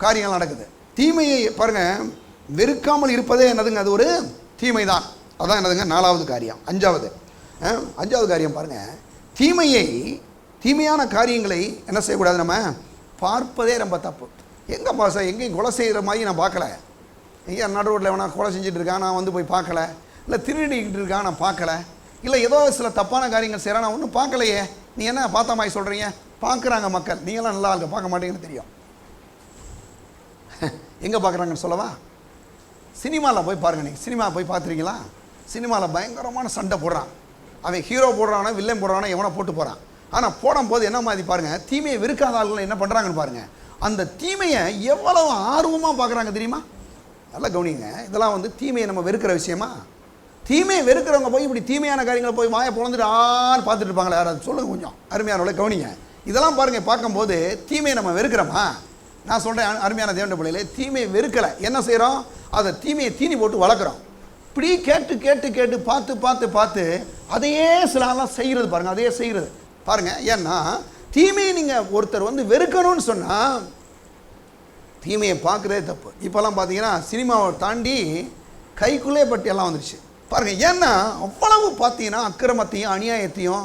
காரியங்கள் நடக்குது. தீமையை பாருங்கள் வெறுக்காமல் இருப்பதே என்னதுங்க, அது ஒரு தீமை தான். அதான் என்னதுங்க நாலாவது காரியம். அஞ்சாவது காரியம் பாருங்கள், தீமையான காரியங்களை என்ன செய்யக்கூடாது, நம்ம பார்ப்பதே ரொம்ப தப்பு. எங்கே பாச எங்கேயும் கொலை செய்கிற மாதிரி நான் பார்க்கல, எங்கேயா நடு ரோட்டில் எவனா கொலை செஞ்சுட்டு இருக்கான் நான் வந்து போய் பார்க்கல, இல்லை திருடிக்கிட்டு இருக்கான் நான் பார்க்கல, இல்லை ஏதோ சில தப்பான காரியங்கள் செய்கிறான் நான் ஒன்றும் பார்க்கலையே. நீ என்ன பார்த்த மாதிரி சொல்கிறீங்க? பார்க்குறாங்க மக்கள், நீங்களாம் நல்லா இருக்க பார்க்க மாட்டீங்கன்னு தெரியும். எங்கே பார்க்குறாங்கன்னு சொல்லவா? சினிமாவில் போய் பாருங்கள். நீங்கள் சினிமா போய் பார்த்துருக்கீங்களா? சினிமாவில் பயங்கரமான சண்டை போடுறான், அவன் ஹீரோ போடுறானா வில்லன் போடுறானா எவனை போட்டு போகிறான். ஆனால் போடும்போது என்ன மாதிரி பாருங்கள், தீமையை வெறுக்காத ஆளுகள் என்ன பண்ணுறாங்கன்னு பாருங்கள், அந்த தீமையை எவ்வளவு ஆர்வமாக பார்க்குறாங்க தெரியுமா? நல்லா கவனிங்க. இதெல்லாம் வந்து தீமையை நம்ம வெறுக்கிற விஷயமா? தீமையை வெறுக்கிறவங்க போய் இப்படி தீமையான காரியங்களை போய் வாயை பொழந்துட்டு ஆன்னு பார்த்துட்டு இருப்பாங்களே, யாராவது சொல்லுங்கள் கொஞ்சம் அருமையானவளை கவனிங்க. இதெல்லாம் பாருங்கள், பார்க்கும்போது தீமையை நம்ம வெறுக்கிறோமா? நான் சொல்கிறேன் அருமையான தேவனுடைய பிள்ளைகளே, தீமையை வெறுக்கலை, என்ன செய்கிறோம், அதை தீமையை தீனி போட்டு வளர்க்குறோம். இப்படி கேட்டு கேட்டு கேட்டு பார்த்து பார்த்து பார்த்து அதையே சில ஆளாக செய்கிறது பாருங்கள், அதையே செய்கிறது பாருங்கள். ஏன்னா தீமையை நீங்கள் ஒருத்தர் வந்து வெறுக்கணும்னு சொன்னால் தீமையை பார்க்குறதே தப்பு. இப்போல்லாம் பார்த்தீங்கன்னா சினிமாவை தாண்டி கைக்குள்ளே பட்டியெல்லாம் வந்துடுச்சு பாருங்கள். ஏன்னா அவ்வளவு பார்த்தீங்கன்னா அக்கிரமத்தையும் அநியாயத்தையும்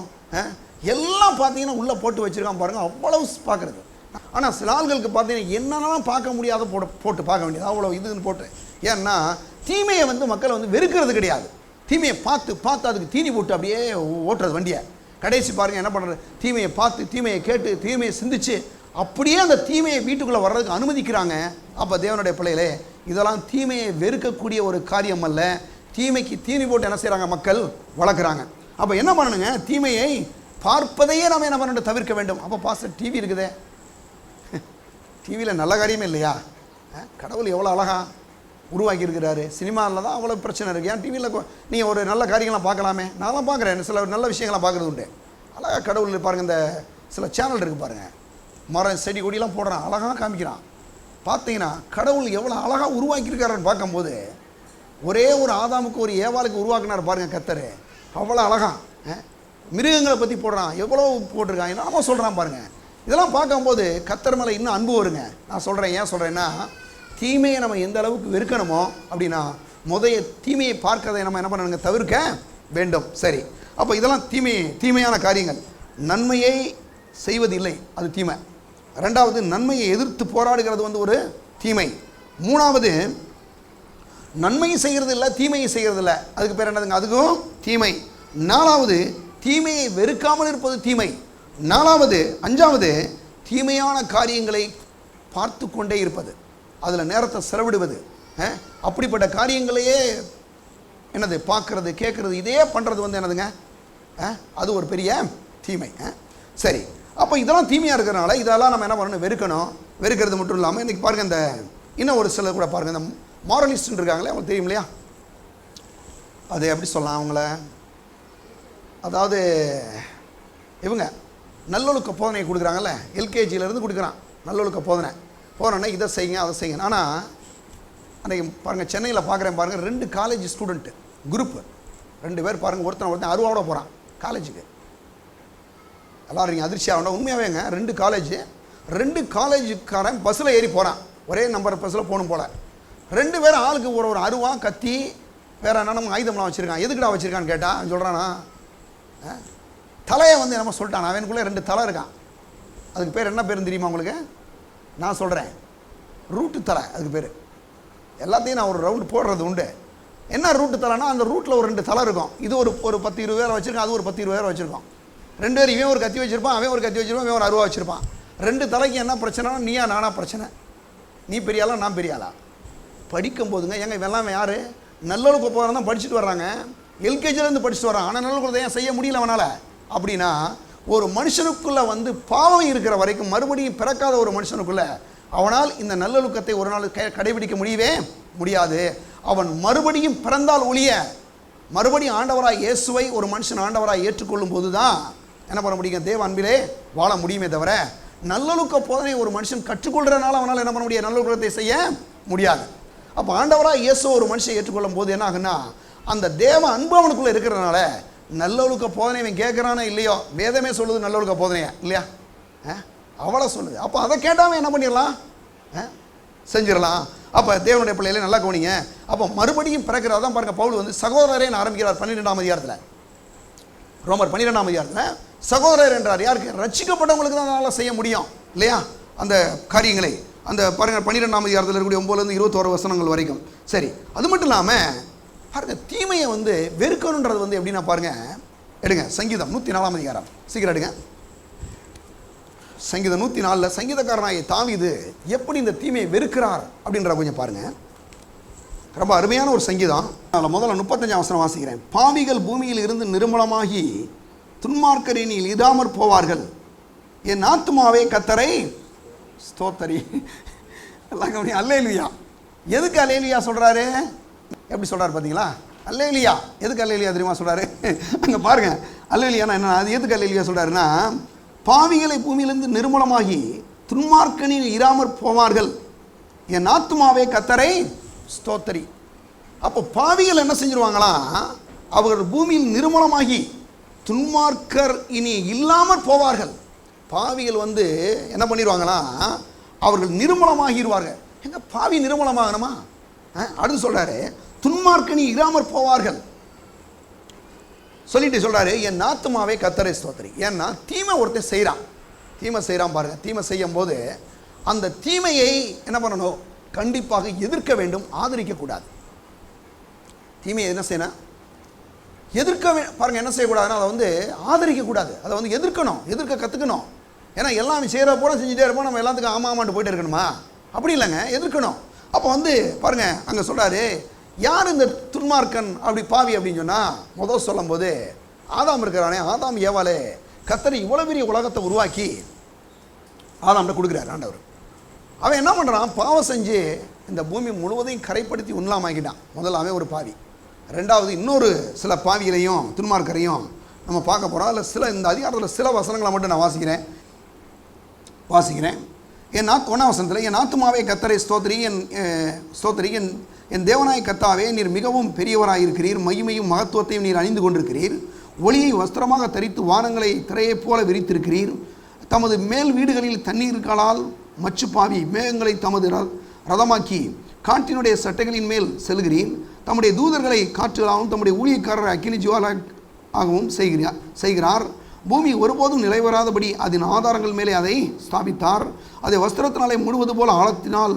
எல்லாம் பார்த்தீங்கன்னா உள்ளே போட்டு வச்சுருக்கான் பாருங்கள், அவ்வளவு பார்க்குறது. ஆனால் சில ஆள்களுக்கு பார்த்தீங்கன்னா என்னென்னலாம் பார்க்க முடியாத போட்டு பார்க்க வேண்டியது அவ்வளோ இதுன்னு போட்டு. ஏன்னா தீமையை வந்து மக்கள் வந்து வெறுக்கிறது கிடையாது, தீமையை பார்த்து பார்த்து அதுக்கு தீனி போட்டு அப்படியே ஓட்டுறது வண்டியை. கடைசி பாருங்கள் என்ன பண்ணுறது, தீமையை பார்த்து தீமையை கேட்டு தீமையை சிந்திச்சு அப்படியே அந்த தீமையை வீட்டுக்குள்ளே வர்றதுக்கு அனுமதிக்கிறாங்க. அப்போ தேவனுடைய பிள்ளைகளே, இதெல்லாம் தீமையை வெறுக்கக்கூடிய ஒரு காரியம் அல்ல, தீமைக்கு தீனி போட்டு என்ன செய்கிறாங்க மக்கள் வளர்க்குறாங்க. அப்போ என்ன பண்ணணுங்க, தீமையை பார்ப்பதையே நம்ம என்ன பண்ணணும் தவிர்க்க வேண்டும். அப்போ பாஸ்டர் டிவி இருக்குதே, டிவியில் நல்ல காரியமே இல்லையா? கடவுள் எவ்வளோ அழகாக உருவாக்கியிருக்கிறாரு. சினிமாவில் தான் அவ்வளோ பிரச்சனை இருக்குது. ஏன் டிவியில் நீங்கள் ஒரு நல்ல காரியங்கள்லாம் பார்க்கலாமே? நான்லாம் பார்க்குறேன், சில நல்ல விஷயங்கள்லாம் பார்க்குறது உண்டு. அழகாக கடவுள் பாருங்கள், இந்த சில சேனல் இருக்குது பாருங்கள், மரம் செடி கொடியெல்லாம் போடுறான், அழகாக காமிக்கிறான். பார்த்தீங்கன்னா கடவுள் எவ்வளோ அழகாக உருவாக்கியிருக்காருன்னு பார்க்கும்போது, ஒரே ஒரு ஆதாமுக்கு ஒரு ஏவாளுக்கு உருவாக்குனார் பாருங்கள் கர்த்தர், அவ்வளோ அழகாக மிருகங்களை பற்றி போடுறான், எவ்வளோ போட்டிருக்கான், என்னமோ சொல்கிறான் பாருங்கள். இதெல்லாம் பார்க்கும்போது கர்த்தர் மேலே இன்னும் அன்பு வருங்க. நான் சொல்கிறேன், ஏன் சொல்கிறேன்னா, தீமையை நம்ம எந்த அளவுக்கு வெறுக்கணுமோ அப்படின்னா தீமையை பார்க்கறதை நம்ம என்ன பண்ணணுங்க தவிர்க்க வேண்டும். சரி, அப்போ இதெல்லாம் தீமையான காரியங்கள். நன்மையை செய்வதில்லை, அது தீமை. ரெண்டாவது, நன்மையை எதிர்த்து போராடுகிறது வந்து ஒரு தீமை. மூணாவது, நன்மையை செய்கிறது இல்லை தீமையை செய்கிறது இல்லை, அதுக்கு பேர் என்னதுங்க, அதுக்கும் தீமை. நாலாவது, தீமையை வெறுக்காமல் இருப்பது தீமை. அஞ்சாவது, தீமையான காரியங்களை பார்த்து கொண்டே இருப்பது, அதில் நேரத்தை செலவிடுவது, அப்படிப்பட்ட காரியங்களையே என்னது பார்க்குறது கேட்குறது இதே பண்ணுறது வந்து என்னதுங்க, அது ஒரு பெரிய தீமை. சரி, அப்போ இதெல்லாம் தீமையாக இருக்கிறனால இதெல்லாம் நம்ம என்ன பண்ணணும், வெறுக்கணும். வெறுக்கிறது மட்டும் இல்லாமல் இன்றைக்கி பாருங்கள், இந்த இன்னும் ஒரு சிலர் கூட பாருங்கள், இந்த மாரலிஸ்ட்னு இருக்காங்களே, அவங்களுக்கு தெரியும் இல்லையா? அது எப்படி சொல்லலாம் அவங்கள, அதாவது இவங்க நல்லொழுக்க போதனை கொடுக்குறாங்கல்ல, எல்கேஜியிலேருந்து கொடுக்குறான் நல்லொழுக்க போதனை இதை செய்யுங்க அதை செய்யுங்க. ஆனால் அன்றைக்கி பாருங்கள் சென்னையில் பார்க்குறேன் பாருங்கள், 2 காலேஜ் ஸ்டூடெண்ட்டு குரூப்பு 2 பேர் பாருங்கள், ஒருத்தன் அருவாவோட போகிறான் காலேஜுக்கு. எல்லாரும் நீங்கள் அதிர்ச்சி ஆகணும். உண்மையாகவேங்க 2 காலேஜுக்காரன் பஸ்ஸில் ஏறி போகிறான். ஒரே நம்பர் பஸ்ஸில் போகணும் போல். 2 பேரும் ஆளுக்கு ஒரு அருவா கத்தி வேறு என்னென்ன ஆயுதம்லாம் வச்சுருக்கான். எதுக்குடா வச்சுருக்கான்னு கேட்டால் அவன் சொல்கிறானா, தலையை வந்து என்னமோ சொல்லிட்டான். அவனுக்குள்ளே 2 தலை இருக்கான். அதுக்கு பேர் என்ன பேருன்னு தெரியுமா உங்களுக்கு? நான் சொல்கிறேன், ரூட்டு தலை. அதுக்கு பேர். எல்லாத்தையும் நான் ஒரு ரவுண்டு போடுறது உண்டு. என்ன ரூட்டு தலைனா, அந்த ரூட்டில் ஒரு 2 தலை இருக்கும். இது ஒரு 10-20 பேரை வச்சுருக்கான், அது ஒரு 10-20 பேரை வச்சுருக்கோம். 2 பேர், இவன் ஒரு கத்தி வச்சுருப்பான், அவன் ஒரு கத்தி வச்சுருப்பான், இவன் ஒரு அருவா வச்சுருப்பான். 2 தலைக்கு என்ன பிரச்சனைனா, நீயா நானா பிரச்சனை. நீ பெரியாளா நான் பெரியாளா. படிக்கும் போதுங்க ஏங்க இவெல்லாம் யார்? நல்லொழுக்க போகிறதான் தான் படிச்சுட்டு வர்றாங்க. எல்கேஜிலேருந்து படிச்சுட்டு வர்றான். ஆனால் நல்லொழுக்கத்தை ஏன் செய்ய முடியல அவனால்? அப்படின்னா ஒரு மனுஷனுக்குள்ளே வந்து பாவம் இருக்கிற வரைக்கும், மறுபடியும் பிறக்காத ஒரு மனுஷனுக்குள்ளே அவனால் இந்த நல்லொழுக்கத்தை ஒரு நாள் கடைபிடிக்க முடியவே முடியாது. அவன் மறுபடியும் பிறந்தால் ஒழிய, மறுபடியும் ஆண்டவராய் இயேசுவை ஒரு மனுஷன் ஆண்டவராய் ஏற்றுக்கொள்ளும் போது தான் என்ன பண்ண முடியும்? தேவ அன்பிலே வாழ முடியுமே தவிர, நல்லொழுக்க போதனை ஒரு மனுஷன் கற்றுக்கொள்கிறனால அவனால் என்ன பண்ண முடியாது? நல்லொழுக்கத்தை செய்ய முடியாது. அப்போ ஆண்டவராய் இயேசு ஒரு மனுஷன் ஏற்றுக்கொள்ளும் போது என்ன ஆகுன்னா, அந்த தேவ அன்பு அவனுக்குள்ளே இருக்கிறதுனால நல்லொழுக்க போதனை அவன் கேட்குறானோ இல்லையோ, வேதமே சொல்லுது நல்லொழுக்க போதனையா இல்லையா? அவளை சொல்லுது. அப்போ அதை கேட்டாமல் என்ன பண்ணிடலாம்? செஞ்சிடலாம். அப்போ தேவனுடைய பிள்ளைகளை நல்லா கவனிங்க. அப்போ மறுபடியும் பிறக்கிறது தான் பாருங்கள். பவுல் வந்து சகோதரரே ஆரம்பிக்கிறார் 12ஆம் அதிகாரத்தில். ரோமர் 12ஆம் அதிகாரத்தில் சகோதரர் என்றார். யாருக்கு? ரட்சிக்கப்பட்டவங்களுக்கு தான் அதனால் செய்ய முடியும் இல்லையா அந்த காரியங்களை. அந்த பாருங்கள் 12ஆம் அதிகாரத்தில் இருக்கக்கூடிய 9லேருந்து 21 வசனங்கள் வரைக்கும். சரி, அது மட்டும் இல்லாமல் பாருங்கள், தீமையை வந்து வெறுக்கணுன்றது வந்து எப்படின்னா பாருங்கள், எடுங்க சங்கீதம் 104ஆம் அதிகாரம், சீக்கிரம் எடுங்க. சங்கீதம் 104 சங்கீதக்காரனாகிய தாவீது எப்படி இந்த தீமையை வெறுக்கிறார் அப்படின்ற கொஞ்சம் பாருங்கள். ரொம்ப அருமையான ஒரு சங்கீதம். அதில் முதல்ல 35ஆம் வசனம் வாசிக்கிறேன். பாவிகள் பூமியில் இருந்து நிர்மலமாகி துன்மார்க்கரினில் இடாமற் போவார்கள். என் ஆத்துமாவே கர்த்தரை ஸ்தோத்தரி. எல்லாம் கவனி. அல்லேலூயா. எதுக்கு அல்லேலூயா சொல்கிறாரு? எப்படி சொல்கிறார் பார்த்தீங்களா? அல்லேலூயா எதுக்கு அல்லேலூயா தெரியுமா சொல்கிறாரு? அங்கே பாருங்கள். அல்லேலூயானா என்ன? அது எதுக்கு அல்லேலூயா சொல்கிறாருன்னா, பாவிகளை பூமியிலிருந்து நிர்மூலமாகி துன்மார்க்கனில் இராமற் போவார்கள். என் ஆத்துமாவே கர்த்தரை ஸ்தோத்தரி. அப்போ பாவிகள் என்ன செஞ்சிருவாங்களா? அவர்கள் பூமியில் நிர்மூலமாகி துன்மார்க்கர் இனி இல்லாமற் போவார்கள். பாவிகள் வந்து என்ன பண்ணிடுவாங்களா? அவர்கள் நிர்மூலமாகிடுவார்கள். எங்க பாவி நிர்மூலமாகணுமா? அடுத்து சொல்றாரு, துன்மார்க்கனி இராமற் போவார்கள் சொல்லிட்டு சொல்றாரு, என் ஆத்துமாவே கர்த்தரை ஸ்தோத்திரி. ஏன்னா தீமை ஒருத்தன் செய்கிறான், தீமை செய்கிறான் பாருங்க. தீமை செய்யும் போது அந்த தீமையை என்ன பண்ணணும்? கண்டிப்பாக எதிர்க்க வேண்டும், ஆதரிக்கக்கூடாது. தீமையை என்ன செய்யணும்? எதிர்க்க பாருங்க. என்ன செய்யக்கூடாதுன்னா அதை வந்து ஆதரிக்கக்கூடாது, அதை வந்து எதிர்க்கணும், எதிர்க்க கற்றுக்கணும். ஏன்னா எல்லாம் செய்கிற போல செஞ்சுட்டே இருப்போம், நம்ம எல்லாத்துக்கும் ஆமாமான்ட்டு போயிட்டு இருக்கணுமா? அப்படி இல்லைங்க, எதிர்க்கணும். அப்போ வந்து பாருங்க, அங்கே சொல்கிறாரு, யார் இந்த துன்மார்க்கன் அப்படி பாவி அப்படின்னு சொன்னால், முதல் சொல்லும் போது ஆதாம் இருக்கிறானே, ஆதாம் ஏவாலே கர்த்தர் இவ்வளோ பெரிய உலகத்தை உருவாக்கி ஆதாம்கிட்ட கொடுக்குறாரு ஆண்டவர். அவன் என்ன பண்ணுறான்? பாவம் செஞ்சு இந்த பூமி முழுவதையும் கரைப்படுத்தி உண்ணலாமாக்கிட்டான். முதல்ல அவன் ஒரு பாவி. ரெண்டாவது இன்னொரு சில பாவிகளையும் துன்மார்க்கரையும் நம்ம பார்க்க போகிறோம். அதில் சில இந்த அதிகாரத்தில் சில வசனங்களை மட்டும் நான் வாசிக்கிறேன். என் 1ஆம் வசனத்தில், என் ஆத்துமாவே கர்த்தரை ஸ்தோத்திரி, என் தேவனாய் கர்த்தாவே, நீர் மிகவும் பெரியவராயிருக்கிறீர், மகிமையும் மகத்துவத்தையும் நீர் அணிந்து கொண்டிருக்கிறீர். ஒளியை வஸ்திரமாக தரித்து வானங்களை திரையைப் போல விரித்திருக்கிறீர். தமது மேல் வீடுகளில் தண்ணீர்களால் மச்சுப்பாவி மேகங்களை தமது ரதமாக்கி காற்றினுடைய சட்டைகளின் மேல் செல்கிறீர். தம்முடைய தூதர்களை காற்றுகளாகவும் தம்முடைய ஊழியக்காரரை அக்கினி ஜுவாலாகவும் செய்கிறார். பூமி ஒருபோதும் நிலைவராதபடி அதன் ஆதாரங்கள் மேலே அதை ஸ்தாபித்தார். அதை வஸ்திரத்தினாலே மூடுவது போல ஆழத்தினால்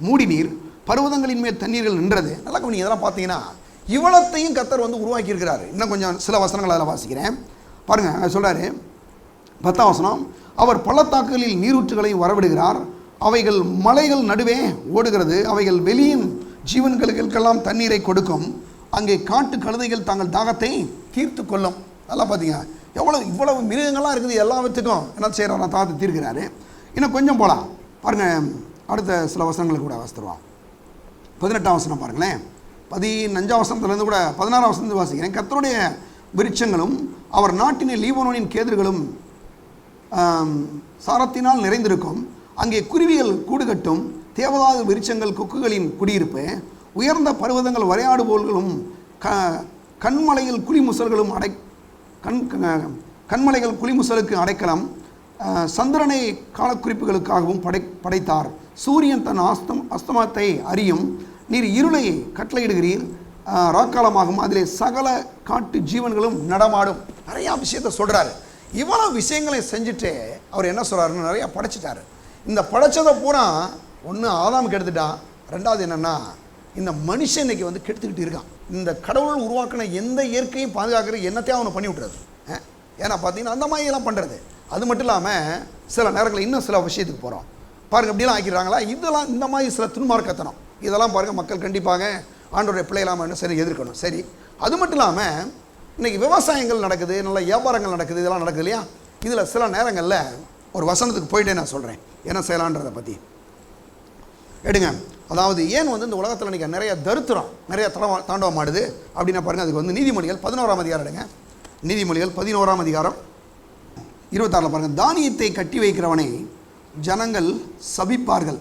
மூடினீர். பர்வதங்களின் மேல் தண்ணீர்கள் நின்றது. நல்லா நீங்கள் இதெல்லாம் பார்த்தீங்கன்னா இவ்வளத்தையும் கர்த்தர் வந்து உருவாக்கி இருக்கிறார். இன்னும் கொஞ்சம் சில வசனங்கள் அதில் வாசிக்கிறேன் பாருங்கள். சொல்கிறாரு 10ஆம் வசனம், அவர் பள்ளத்தாக்குகளில் நீரூற்றுகளையும் வரவிடுகிறார். அவைகள் மலைகள் நடுவே ஓடுகிறது. அவைகள் வெளியின் ஜீவன்களுக்கெல்லாம் தண்ணீரை கொடுக்கும். அங்கே காட்டு கழுதைகள் தங்கள் தாகத்தை தீர்த்து கொள்ளும். அதெல்லாம் பார்த்தீங்க, இவ்வளவு மிருகங்கள்லாம் இருக்குது. எல்லாத்துக்கும் என்ன செய்கிறார்? தாகத்தை தீர்க்கிறாரு. இன்னும் கொஞ்சம் போகலாம் பாருங்கள். அடுத்த சில வசனங்களுக்கு கூட வாசித்துருவோம். 18ஆம் வசனம் பாருங்களேன். 15ஆம் வசனத்துலேருந்து கூட 16ஆம் வசனத்து வாசிக்கிறேன். கர்த்தருடைய விருட்சங்களும் அவர் நாட்டின் லீபனோனின் கேதுர்களும் சாரத்தினால் நிறைந்திருக்கும். அங்கே குருவிகள் கூடு கட்டும். தேவதாது விருட்சங்கள் கொக்குகளின் குடியிருப்பு. உயர்ந்த பர்வதங்கள் வரையாடுபோல்களும் கண்மலையில் குளிமுசல்களும் கண்மலைகள் குளிமுசலுக்கு அடைக்கலம், சந்திரனை காலக்குறிப்புகளுக்காகவும் படைத்தார். சூரியன் தன் அஸ்தமத்தை அறியும். நீர் இருளை கட்டளையிடுகிறீர், ராக்காலமாகும். அதிலே சகல காட்டு ஜீவன்களும் நடமாடும். நிறையா விஷயத்த சொல்கிறாரு. இவ்வளோ விஷயங்களை செஞ்சுட்டு அவர் என்ன சொல்கிறாருன்னு நிறையா படைச்சிட்டாரு. இந்த படைச்சதை பூரா ஒன்று ஆதாமுக்கு எடுத்துட்டான், ரெண்டாவது என்னென்னா இந்த மனுஷன் இன்னைக்கு வந்து கெடுத்துக்கிட்டு இருக்கான். இந்த கடவுள் உருவாக்கின எந்த இயற்கையும் பாதுகாக்கிற என்னத்தையும் அவனை பண்ணி விட்டுறது. ஏன்னா பார்த்தீங்கன்னா அந்த மாதிரியெல்லாம் பண்ணுறது. அது மட்டும் இல்லாமல் சில நேரங்களில் இன்னும் சில விஷயத்துக்கு போகிறோம் பாருங்கள், இப்படிலாம் ஆக்கிடுறாங்களா. இதெல்லாம் இந்த மாதிரி சில துன்மார்க்கத்தனம் இதெல்லாம் பாருங்கள் மக்கள் கண்டிப்பாக ஆண்டோடைய பிள்ளைகளாமல் என்ன சரி எதிர்க்கணும். சரி, அது மட்டும் இல்லாமல் இன்றைக்கி விவசாயங்கள் நடக்குது, நல்ல வியாபாரங்கள் நடக்குது, இதெல்லாம் நடக்குது இல்லையா. இதில் சில நேரங்களில் ஒரு வசனத்துக்கு போயிட்டே நான் சொல்கிறேன் என்ன செய்யலான்றதை பற்றி எடுங்க. அதாவது ஏன் வந்து இந்த உலகத்தில் இன்றைக்கி நிறைய தரித்திரம் நிறைய தாண்டவம் ஆடுது அப்படின்னா பாருங்கள், அதுக்கு வந்து நீதிமொழிகள் 11ஆம் அதிகாரம் எடுங்க. நீதிமொழிகள் 11ஆம் அதிகாரம் 26 பாருங்கள். தானியத்தை கட்டி வைக்கிறவனை ஜனங்கள் சபிப்பார்கள்,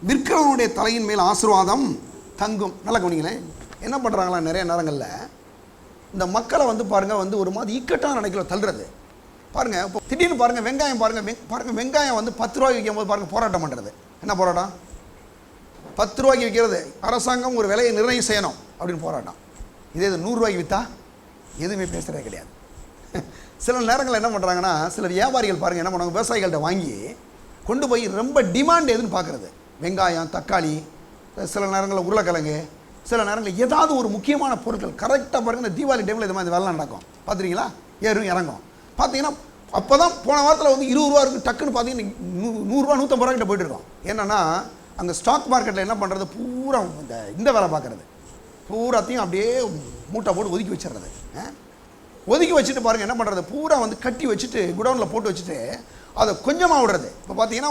விற்கிறவனுடைய தலையின் மேல் ஆசீர்வாதம் தங்கும். நல்லா கவனிங்களேன், என்ன பண்ணுறாங்களா நிறைய நேரங்களில் இந்த மக்களை வந்து பாருங்கள் வந்து ஒரு மாதிரி இக்கட்டான நினைக்கல தள்ளுறது. பாருங்கள் இப்போ திடீர்னு பாருங்கள் வெங்காயம் பாருங்கள் வெங்காயம் வந்து 10 ரூபாய்க்கு விற்கும் போது பாருங்கள் போராட்டம் பண்ணுறது. என்ன போராட்டம்? 10 ரூபாய்க்கு விற்கிறது, அரசாங்கம் ஒரு விலையை நிர்ணயம் செய்யணும் அப்படின்னு போராட்டம். இதே இது 100 ரூபாய்க்கு விற்றா எதுவுமே பேசுகிறதே கிடையாது. சில நேரங்களில் என்ன பண்ணுறாங்கன்னா சில வியாபாரிகள் பாருங்கள் என்ன பண்ணுவாங்க, விவசாயிகள்கிட்ட வாங்கி கொண்டு போய் ரொம்ப டிமாண்ட் எதுன்னு பார்க்குறது. வெங்காயம், தக்காளி, சில நேரங்களில் உருளைக்கிழங்கு, சில நேரங்களில் ஏதாவது ஒரு முக்கியமான பொருட்கள் கரெக்டாக பாருங்கள். இந்த தீபாவளி டைமில் இது மாதிரி வேலை நடக்கும் பார்த்துருக்கீங்களா, ஏறும் இறங்கும். பார்த்தீங்கன்னா அப்போ தான் போன வாரத்தில் வந்து 20 ரூபா இருக்குது, டக்குன்னு பார்த்தீங்கன்னா 100 ரூபா 150 ரூபா கிட்ட போய்ட்டு இருக்கோம். என்னென்னா அங்கே ஸ்டாக் மார்க்கெட்டில் என்ன பண்ணுறது, பூரா இந்த வேலை பார்க்குறது, பூராத்தையும் அப்படியே மூட்டை போட்டு ஒதுக்கி வச்சிடுறது. ஒதுக்கி வச்சுட்டு பாருங்கள் என்ன பண்ணுறது, பூரா வந்து கட்டி வச்சுட்டு குடவுனில் போட்டு வச்சுட்டு அதை கொஞ்சமாக விடுறது. இப்போ பார்த்தீங்கன்னா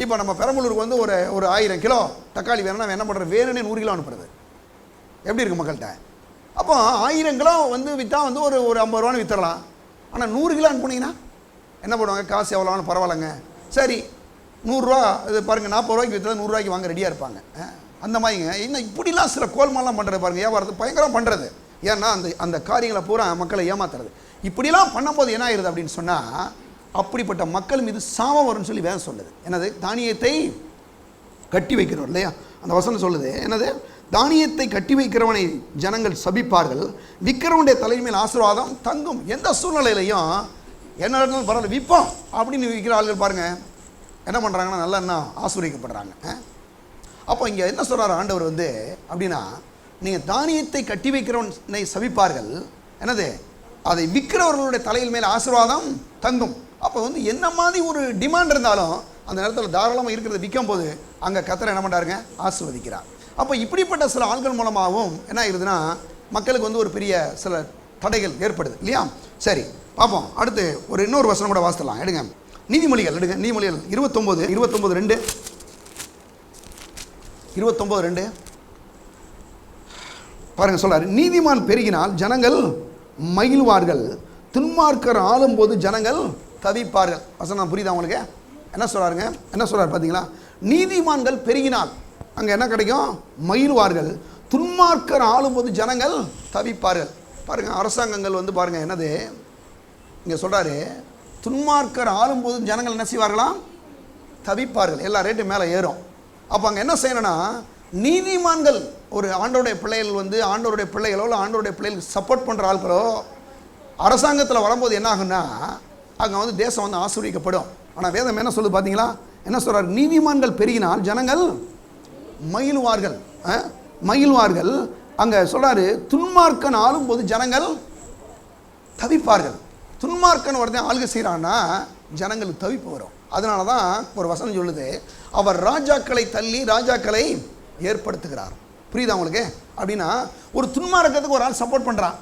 இப்போ நம்ம பெரம்பலூருக்கு வந்து ஒரு 1000 கிலோ தக்காளி வேணும்னா என்ன பண்ணுறது, வேணும்னே 100 கிலோ அனுப்புறது. எப்படி இருக்குது மக்கள்கிட்ட? அப்போ 1000 கிலோ வந்து விற்றா வந்து ஒரு 50 ரூபான்னு விற்றுடலாம். ஆனால் 100 கிலோ அனுப்புனீங்கன்னா என்ன பண்ணுவாங்க, காசு எவ்வளோன்னு பரவாயில்லைங்க, சரி 100 ரூபா இது பாருங்கள் 40 ரூபாய்க்கு விற்றா 100 ரூபாய்க்கு வாங்க ரெடியாக இருப்பாங்க. அந்த மாதிரிங்க இன்னும் இப்படிலாம் சில கோல்மாலாம் பண்ணுறது பாருங்கள், வியாபாரத்தை பயங்கரம் பண்ணுறது. ஏன்னா அந்த காரியங்களை பூரா மக்களை ஏமாத்துறது. இப்படிலாம் பண்ணும்போது என்ன ஆயிடுது அப்படின்னு சொன்னால் அப்படிப்பட்ட மக்கள் மீது சாபம் வரும்னு சொல்லி வேதம் சொல்லுது. என்னது? தானியத்தை கட்டி வைக்கிறவர் இல்லையா, அந்த வசனம் சொல்லுது என்னது, தானியத்தை கட்டி வைக்கிறவனை ஜனங்கள் சபிப்பார்கள், விற்கிறவனுடைய தலைமையில் ஆசீர்வாதம் தங்கும். எந்த சூழ்நிலையிலையும் என்ன நடந்தாலும் பரவாயில்ல விற்போம் அப்படின்னு விற்கிற ஆளுகள் பாருங்கள் என்ன பண்ணுறாங்கன்னா நல்லா என்ன ஆசீர்வதிக்கப்படுறாங்க. அப்போ இங்கே என்ன சொல்கிறார் ஆண்டவர் வந்து அப்படின்னா, நீங்கள் தானியத்தை கட்டி வைக்கிறவனை சபிப்பார்கள், என்னது, அதை விற்கிறவர்களுடைய தலையில் மேலே ஆசீர்வாதம் தங்கும். அப்போ வந்து என்ன மாதிரி ஒரு டிமாண்ட் இருந்தாலும் அந்த நேரத்தில் தாராளமாக இருக்கிறத விற்கும் போது அங்கே கர்த்தர் என்ன பண்ணுறாருங்க, ஆசீர்வதிக்கிறார். அப்போ இப்படிப்பட்ட சில ஆள்கள் மூலமாகவும் என்ன ஆயிடுதுன்னா மக்களுக்கு வந்து ஒரு பெரிய சில தடைகள் ஏற்படுது இல்லையா. சரி பார்ப்போம், அடுத்து இன்னொரு வசனம் கூட வாசிக்கலாம். எடுங்க நீதிமொழிகள், எடுங்க நீதிமொழிகள் 29:2 பாருங்க சொல்றாரு, நீதிமான் பெருகினால் ஜனங்கள் மகிழ்வார்கள், துன்மார்க்கர் ஆளும்போது ஜனங்கள் தவிப்பார்கள். வசனம் புரியுதா உங்களுக்கு? என்ன சொல்றாருங்க, என்ன சொல்றாரு பார்த்தீங்களா? நீதிமான்கள் பெருகினால் அங்கே என்ன கிடைக்கும், மகிழ்வார்கள், துன்மார்க்கர் ஆளும்போது ஜனங்கள் தவிப்பார்கள். பாருங்க அரசாங்கங்கள் வந்து பாருங்க என்னது இங்கே சொல்றாரு, துன்மார்க்கர் ஆளும்போது ஜனங்கள் என்ன செய்வார்களாம், தவிப்பார்கள், எல்லா ரேட்டும் மேலே ஏறும். அப்போ அங்கே என்ன செய்யணும்னா நீதிமான்கள் ஒரு ஆண்டோடைய பிள்ளைகள் வந்து ஆண்டோருடைய பிள்ளைகளோ இல்லை ஆண்டோருடைய பிள்ளைகளுக்கு சப்போர்ட் பண்ணுற ஆட்களோ அரசாங்கத்தில் வரும்போது என்ன ஆகுன்னா அங்கே வந்து தேசம் வந்து ஆசீர்வதிக்கப்படும். ஆனால் வேதம் என்ன சொல்லுது பார்த்தீங்களா, என்ன சொல்கிறார், நீதிமான்கள் பெருகினால் ஜனங்கள் மகிழ்வார்கள், மகிழ்வார்கள். அங்கே சொல்கிறாரு, துன்மார்க்கன் ஆளும்போது ஜனங்கள் தவிப்பார்கள். துன்மார்க்கன் ஒருத்தன் ஆளுகை செய்கிறான்னா ஜனங்களுக்கு தவிப்பு வரும். அதனால தான் ஒரு வசனம் சொல்லுது, அவர் ராஜாக்களை தள்ளி ராஜாக்களை ஏற்படுத்துகிறார். புரியுதா உங்களுக்கு? அப்படின்னா ஒரு துன்மார்க்கத்துக்கு ஒரு ஆள் சப்போர்ட் பண்ணுறான்,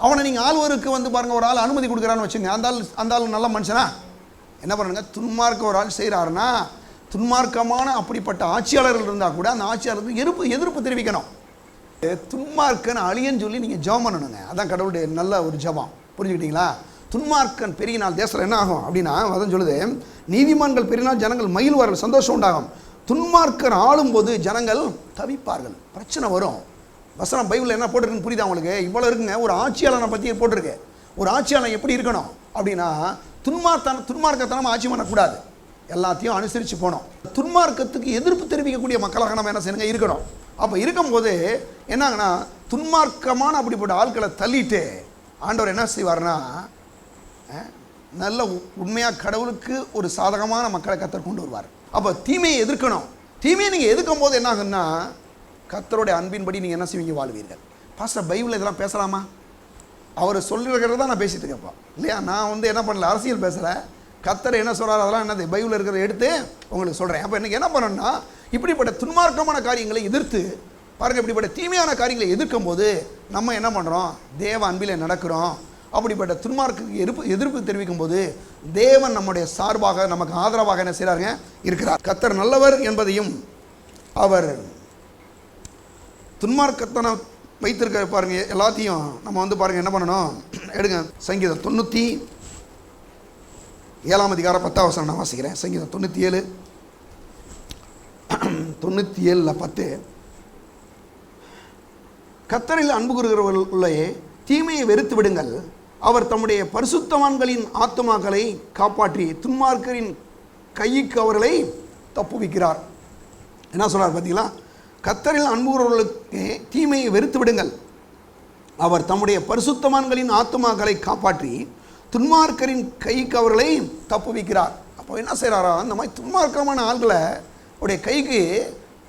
அவனை நீங்கள் ஆள்வருக்கு வந்து பாருங்கள் ஒரு ஆள் அனுமதி கொடுக்குறான்னு வச்சுங்க, அந்த ஆள் நல்ல மனுஷனா என்ன பண்ணுங்க, துன்மார்க்க ஒரு ஆள் செய்கிறாருன்னா துன்மார்க்கமான அப்படிப்பட்ட ஆட்சியாளர்கள் இருந்தால் கூட அந்த ஆட்சியாளருக்கு எதிர்ப்பு தெரிவிக்கணும். துன்மார்க்கன் அழியன்னு சொல்லி நீங்கள் ஜெபம் பண்ணணுங்க. அதான் கடவுளுடைய நல்ல ஒரு ஜெபம். புரிஞ்சுக்கிட்டீங்களா? துன்மார்க்கன் பெருகினால் தேசத்தில் என்ன ஆகும் அப்படின்னா அதான் சொல்லுது, நீதிமான்கள் பெருகினால் ஜனங்கள் மகிழ்வார்கள், சந்தோஷம் உண்டாகும், துன்மார்க்கர் ஆளும்போது ஜனங்கள் தவிப்பார்கள். பிரச்சனை வரும். வசனம் பைபிளில் என்ன போட்டிருக்குன்னு புரியுதா உங்களுக்கு? இவ்வளோ இருக்குங்க. ஒரு ஆட்சியாளனை பற்றி போட்டிருக்கு. ஒரு ஆட்சியாளன் எப்படி இருக்கணும், அப்படின்னா துன்மார்க்கத்தனம் ஆட்சி பண்ணக்கூடாது, எல்லாத்தையும் அனுசரித்து போனோம். துன்மார்க்கத்துக்கு எதிர்ப்பு தெரிவிக்கக்கூடிய மக்களாக நம்ம என்ன செய்யணுங்க இருக்கணும். அப்போ இருக்கும்போது என்னாங்கன்னா துன்மார்க்கமான அப்படிப்பட்ட ஆட்களை தள்ளிட்டு ஆண்டவர் என்ன செய்வார்னா நல்ல உண்மையாக கடவுளுக்கு ஒரு சாதகமான மக்களை கர்த்தர் கொண்டு வருவார். அப்போ தீமையை எதிர்க்கணும். தீமையை நீங்கள் எதிர்க்கும் போது என்ன ஆகுன்னா கர்த்தருடைய அன்பின்படி நீங்கள் என்ன செய்வீங்க, வாழ்வீர்கள். பாஸ்டர் பைபிள் இதெல்லாம் பேசலாமா? அவர் சொல்லிருக்கிறத தான் நான் பேசிட்டு இருக்கப்பா இல்லையா? நான் என்ன பண்ணல, அரசியல் பேசலை. கர்த்தர் என்ன சொல்கிறார் அதெல்லாம் என்னது பைபிள் இருக்கிறத எடுத்து உங்களுக்கு சொல்கிறேன். அப்போ எனக்கு என்ன பண்ணணும்னா இப்படிப்பட்ட துன்மார்க்கமான காரியங்களை எதிர்த்து பாருங்கள், இப்படிப்பட்ட தீமையான காரியங்களை எதிர்க்கும் போது நம்ம என்ன பண்ணுறோம், தேவ அன்பிலே நடக்கிறோம். அப்படிப்பட்ட துன்மார்க்கு எதிர்ப்பு தெரிவிக்கும் போது தேவன் நம்முடைய சார்பாக நமக்கு ஆதரவாக என்ன செய்கிறாருங்க இருக்கிறார். கர்த்தர் நல்லவர் என்பதையும் அவர் துன்மார்க்கத்தனம் வைத்திருக்க பாருங்க எல்லாத்தையும் நம்ம பாருங்க என்ன பண்ணணும், எடுங்க சங்கீதம் 97 அதிகாரம் 10 வசனம் நான் வாசிக்கிறேன். சங்கீதம் 97 10 கர்த்தரில் அன்பு கூறுகிறவர்களே தீமையை வெறுத்து விடுங்கள், அவர் தம்முடைய பரிசுத்தவான்களின் ஆத்துமாக்களை காப்பாற்றி துன்மார்க்கரின் கைக்கு அவர்களை தப்புவிக்கிறார். என்ன சொல்றார் பார்த்தீங்களா? கர்த்தரில் அன்பு கூறுகிறவர்களுக்கு தீமையை வெறுத்து விடுங்கள், அவர் தம்முடைய பரிசுத்தவான்களின் ஆத்துமாக்களை காப்பாற்றி துன்மார்க்கரின் கைக்கு அவர்களை தப்புவிக்கிறார். அப்போ என்ன செய்கிறாரா, இந்த மாதிரி துன்மார்க்கமான ஆள்களை உடைய கைக்கு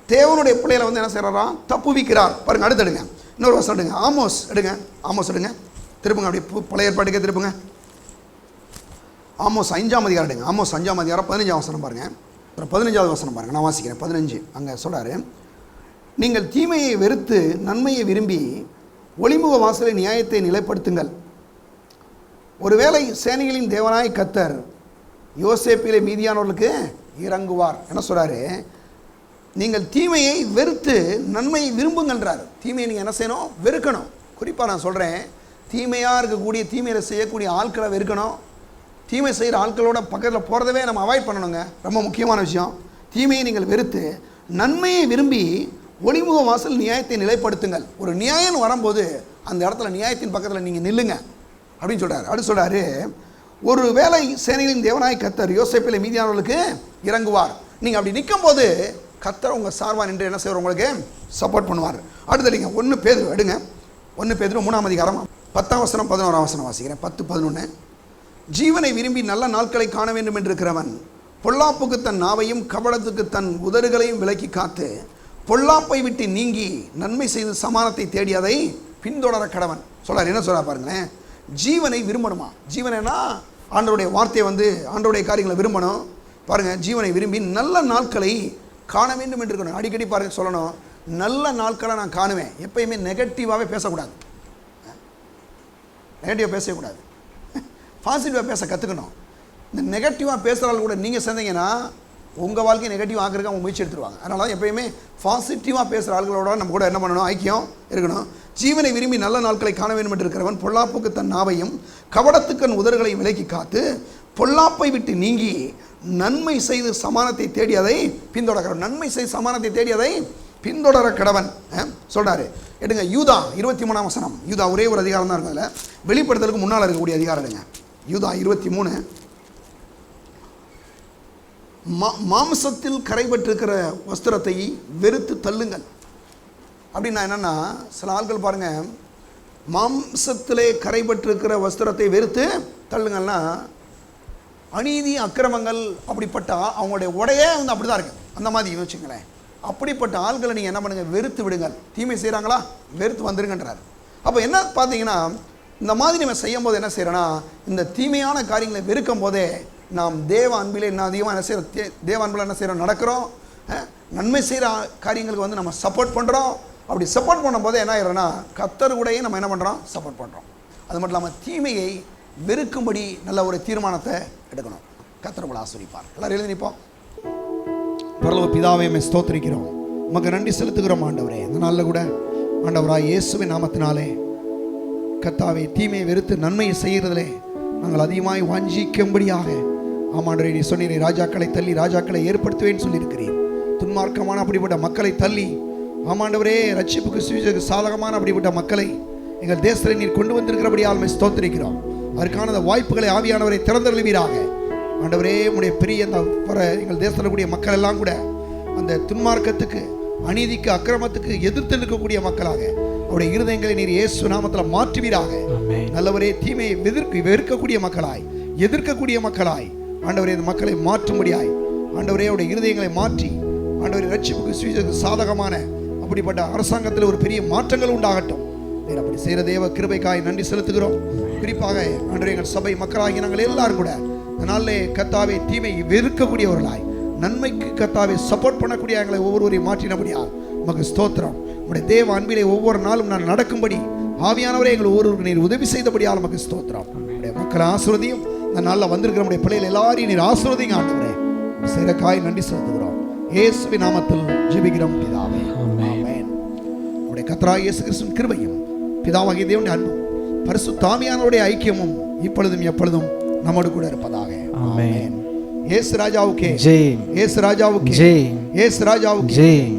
தேவனுடைய பிள்ளைகளை என்ன செய்கிறாரா, தப்புவிக்கிறார். பாருங்க, அடுத்து எடுங்க, இன்னொரு வசனம் எடுங்க, ஆமோஸ் எடுங்க, திருப்புங்க, அப்படியே பழைய ஏற்பாட்டுக்கே திருப்புங்க. ஆமோஸ் 5 அதிகாரம் எடுங்க, ஆமோஸ் 5 அதிகாரம் 15 வசனம் பாருங்க, 15வது வசனம் பாருங்க, நான் வாசிக்கிறேன். 15 அங்கே சொல்கிறாரு, நீங்கள் தீமையை வெறுத்து நன்மையை விரும்பி ஒளிமுக வாசலை நியாயத்தை நிலைப்படுத்துங்கள். ஒருவேளை சேனைகளின் தேவனாய் கர்த்தர் யோசேப்பிலே மீதியானவர்களுக்கு இறங்குவார். என்ன சொல்கிறாரு, நீங்கள் தீமையை வெறுத்து நன்மையை விரும்புங்கன்றார். தீமையை நீங்கள் என்ன செய்யணும், வெறுக்கணும். குறிப்பாக நான் சொல்கிறேன், தீமையாக இருக்கக்கூடிய தீமையை செய்யக்கூடிய ஆட்களை வெறுக்கணும். தீமை செய்கிற ஆட்களோட பக்கத்தில் போகிறதவே நம்ம அவாய்ட் பண்ணணுங்க. ரொம்ப முக்கியமான விஷயம். தீமையை நீங்கள் வெறுத்து நன்மையை விரும்பி ஒளிமுக வாசல் நியாயத்தை நிலைப்படுத்துங்கள். ஒரு நியாயம் வரும்போது அந்த இடத்துல நியாயத்தின் பக்கத்தில் நீங்கள் நில்லுங்க அப்படின்னு சொல்கிறார். அடுத்து சொல்கிறாரு, ஒரு வேளை சேனைகளின் தேவனாய் கர்த்தர் யோசேப்பிலே மீதியானவர்களுக்கு இறங்குவார். நீங்கள் அப்படி நிற்கும் போது கர்த்தர் உங்கள் சார்பா நின்று என்ன செய்வார், உங்களுக்கு சப்போர்ட் பண்ணுவார். அடுத்து நீங்கள் 1 பேதுரு எடுங்க, 1 பேதுரு 3 அதிகாரம் 10 வசனம் 11 வசனம் வாசிக்கிறேன். 10-11 ஜீவனை விரும்பி நல்ல நாட்களை காண வேண்டும் என்று இருக்கிறவன் பொல்லாப்புக்கு தன் நாவையும் கபடத்துக்கு தன் உதடுகளையும் விலக்கி காத்து பொல்லாப்பை விட்டு நீங்கி நன்மை செய்து சமானத்தை தேடி அதை பின்தொடர கடவன் சொல்றார். என்ன சொல்றா பாருங்களேன், ஜீவனை விரும்பணுமா? ஜீவனைனா ஆண்டவருடைய வார்த்தையை ஆண்டவருடைய காரியங்களை விரும்பணும். பாருங்க, ஜீவனை விரும்பி நல்ல நாட்களை காண வேண்டும் என்று இருக்கணும். அடிக்கடி பாருங்க சொல்லணும், நல்ல நாட்களை நான் காணுவேன். எப்பயுமே நெகட்டிவாகவே பேசக்கூடாது, நெகட்டிவாக பேசக்கூடாது, பாசிட்டிவாக பேச கற்றுக்கணும். இந்த நெகட்டிவாக பேசுகிறாள் கூட நீங்கள் சேர்ந்தீங்கன்னா உங்கள் வாழ்க்கையை நெகட்டிவ் ஆக்கிறதுக்கு அவங்க முயற்சி எடுத்துருவாங்க. அதனால தான் எப்பயுமே பாசிட்டிவாக பேசுகிற ஆள்களோட நம்ம கூட என்ன பண்ணணும், ஐக்கியம் இருக்கணும். ஜீவனை விரும்பி நல்ல நாட்களை காண வேண்டும் என்று இருக்கிறவன் பொல்லாப்புக்கு தன் நாவையும் கபடத்துக்கன் உதடுகளையும் விலக்கி காத்து பொல்லாப்பை விட்டு நீங்கி நன்மை செய்து சமானத்தை தேடி அதை பின்தொடர. நன்மை செய்து சமானத்தை தேடி அதை பின்தொடர கடவன் சொல்கிறாரு. எடுங்க யூதா 23 வசனம். யூதா ஒரே ஒரு அதிகாரம் தான் இருக்கும், அதில் வெளிப்படுத்தலுக்கு முன்னால் இருக்கக்கூடிய அதிகாரம் எடுங்க. யூதா 23 மாம்சத்தில் கரைபட்டிருக்கிற வஸ்திரத்தை வெறுத்து தள்ளுங்கள். அப்படின்னா என்னென்னா, சில ஆட்கள் பாருங்கள், மாம்சத்திலே கரைபட்டிருக்கிற வஸ்திரத்தை வெறுத்து தள்ளுங்கள்னா அநீதி அக்கிரமங்கள் அப்படிப்பட்ட அவங்களுடைய உடையே அப்படி தான் இருக்குது. அந்த மாதிரி யோசிச்சுங்களேன். அப்படிப்பட்ட ஆள்களை நீங்கள் என்ன பண்ணுங்கள், வெறுத்து விடுங்கள். தீமை செய்கிறாங்களா, வெறுத்து வந்துருங்கன்றார். அப்போ என்ன பார்த்தீங்கன்னா, இந்த மாதிரி நம்ம செய்யும் போது என்ன செய்கிறோன்னா, இந்த தீமையான காரியங்களை வெறுக்கும் போதே நாம் தேவ அன்பில் என்ன அதிகமாக என்ன செய்கிறோம், தேவ அன்பில் என்ன செய்கிறோம், நடக்கிறோம். நன்மை செய்கிற காரியங்களுக்கு நம்ம சப்போர்ட் பண்ணுறோம். அப்படி சப்போர்ட் பண்ணும்போது என்ன ஆகிறோன்னா, கர்த்தர் கூடயே நம்ம என்ன பண்ணுறோம், சப்போர்ட் பண்ணுறோம். அது மட்டும் இல்லாமல் தீமையை வெறுக்கும்படி நல்ல ஒரு தீர்மானத்தை எடுக்கணும். கர்த்தர் உங்களை ஆசீர்வதிப்பார். எல்லாரும் எழுதி நிற்போம். பரலோக பிதாவே, உம்மை ஸ்தோத்திரிக்கிறோம், உமக்கு நன்றி செலுத்துகிறோம் ஆண்டவரே. இந்த நாளில் கூட ஆண்டவராய் இயேசுவின் நாமத்தினாலே கர்த்தாவே, தீமையை வெறுத்து நன்மையை செய்கிறதிலே நாங்கள் அதிகமாய் வாஞ்சிக்கும்படியாக ஆமாண்டவரே, நீ சொன்னீரே, ராஜாக்களை தள்ளி ராஜாக்களை ஏற்படுத்துவேன்னு சொல்லியிருக்கிறீர். துன்மார்க்கமான அப்படிப்பட்ட மக்களை தள்ளி ஆமாண்டவரே, ரட்சிப்புக்கு சுவிசேஷத்துக்கு சாதகமான அப்படிப்பட்ட மக்களை எங்கள் தேசத்தில் நீர் கொண்டு வந்திருக்கிறபடியால் உம்மை ஸ்தோத்திரிக்கிறோம். அதற்கான அந்த வாய்ப்புகளை ஆவியானவரை திறந்தருளுவீராக. ஆண்டவரே, உடைய பெரிய அந்த எங்கள் தேசத்தில் கூடிய மக்கள் எல்லாம் கூட அந்த துன்மார்க்கத்துக்கு, அநீதிக்கு, அக்கிரமத்துக்கு எதிர்த்து நிற்கக்கூடிய மக்களாக அவருடைய இருதயங்களை நீர் இயேசு நாமத்தில் மாற்றுவீராக. நல்லவரே, தீமையை வெறுக்கக்கூடிய மக்களாய், எதிர்க்கக்கூடிய மக்களாய் ஆண்டவரே இந்த மக்களை மாற்றும்படியாய் ஆண்டவரே அவருடைய இருதயங்களை மாற்றி ஆண்டவரே ரட்சிப்புக்கு சுவிசேஷத்துக்கு சாதகமான அப்படிப்பட்ட அரசாங்கத்தில் ஒரு பெரிய மாற்றங்கள் உண்டாகட்டும். நீர் அப்படி செய்கிற தேவ கிருபைக்காய் நன்றி செலுத்துகிறோம். குறிப்பாக ஆண்டவரே எங்கள் சபை மக்களாகி நாங்கள் எல்லாரும் கூட அதனாலே கர்த்தாவே தீமை வெறுக்கக்கூடியவர்களாய், நன்மைக்கு கர்த்தாவே சப்போர்ட் பண்ணக்கூடிய எங்களை ஒவ்வொருவரையும் மாற்றினபடியால் உமக்கு ஸ்தோத்திரம். உடைய தேவ அன்பிலே ஒவ்வொரு நாளும் நான் நடக்கும்படி ஆவியானவரே எங்கள் ஒவ்வொருவருக்கு நீர் உதவி செய்தபடியால் உமக்கு ஸ்தோத்திரம். உடைய மக்களை ஆசீர்வதியும். இந்த நாளில் வந்திருக்கிற நம்முடைய பிள்ளைகள் எல்லாரையும் நீர் ஆசீர்வதிங்க ஆண்டவரே. சிறக்காய் நன்றி செலுத்துகிறோம். இயேசுவின் நாமத்தில் ஜெபிக்கிறோம் பிதாவே, ஆமென். உடைய கர்த்தராகிய இயேசு கிறிஸ்துவின் கிருபையும் பிதாவாகிய தேவனுடைய அன்பும் பரிசுத்த ஆவியானவருடைய ஐக்கியமும் இப்பொழுதும் எப்பொழுதும் நம்மோடு கூட இருப்பதாக. ஆமென். இயேசு ராஜாவுக்கே ஜெய், இயேசு ராஜாவுக்கே ஜெய், இயேசு ராஜாவுக்கே ஜெய்.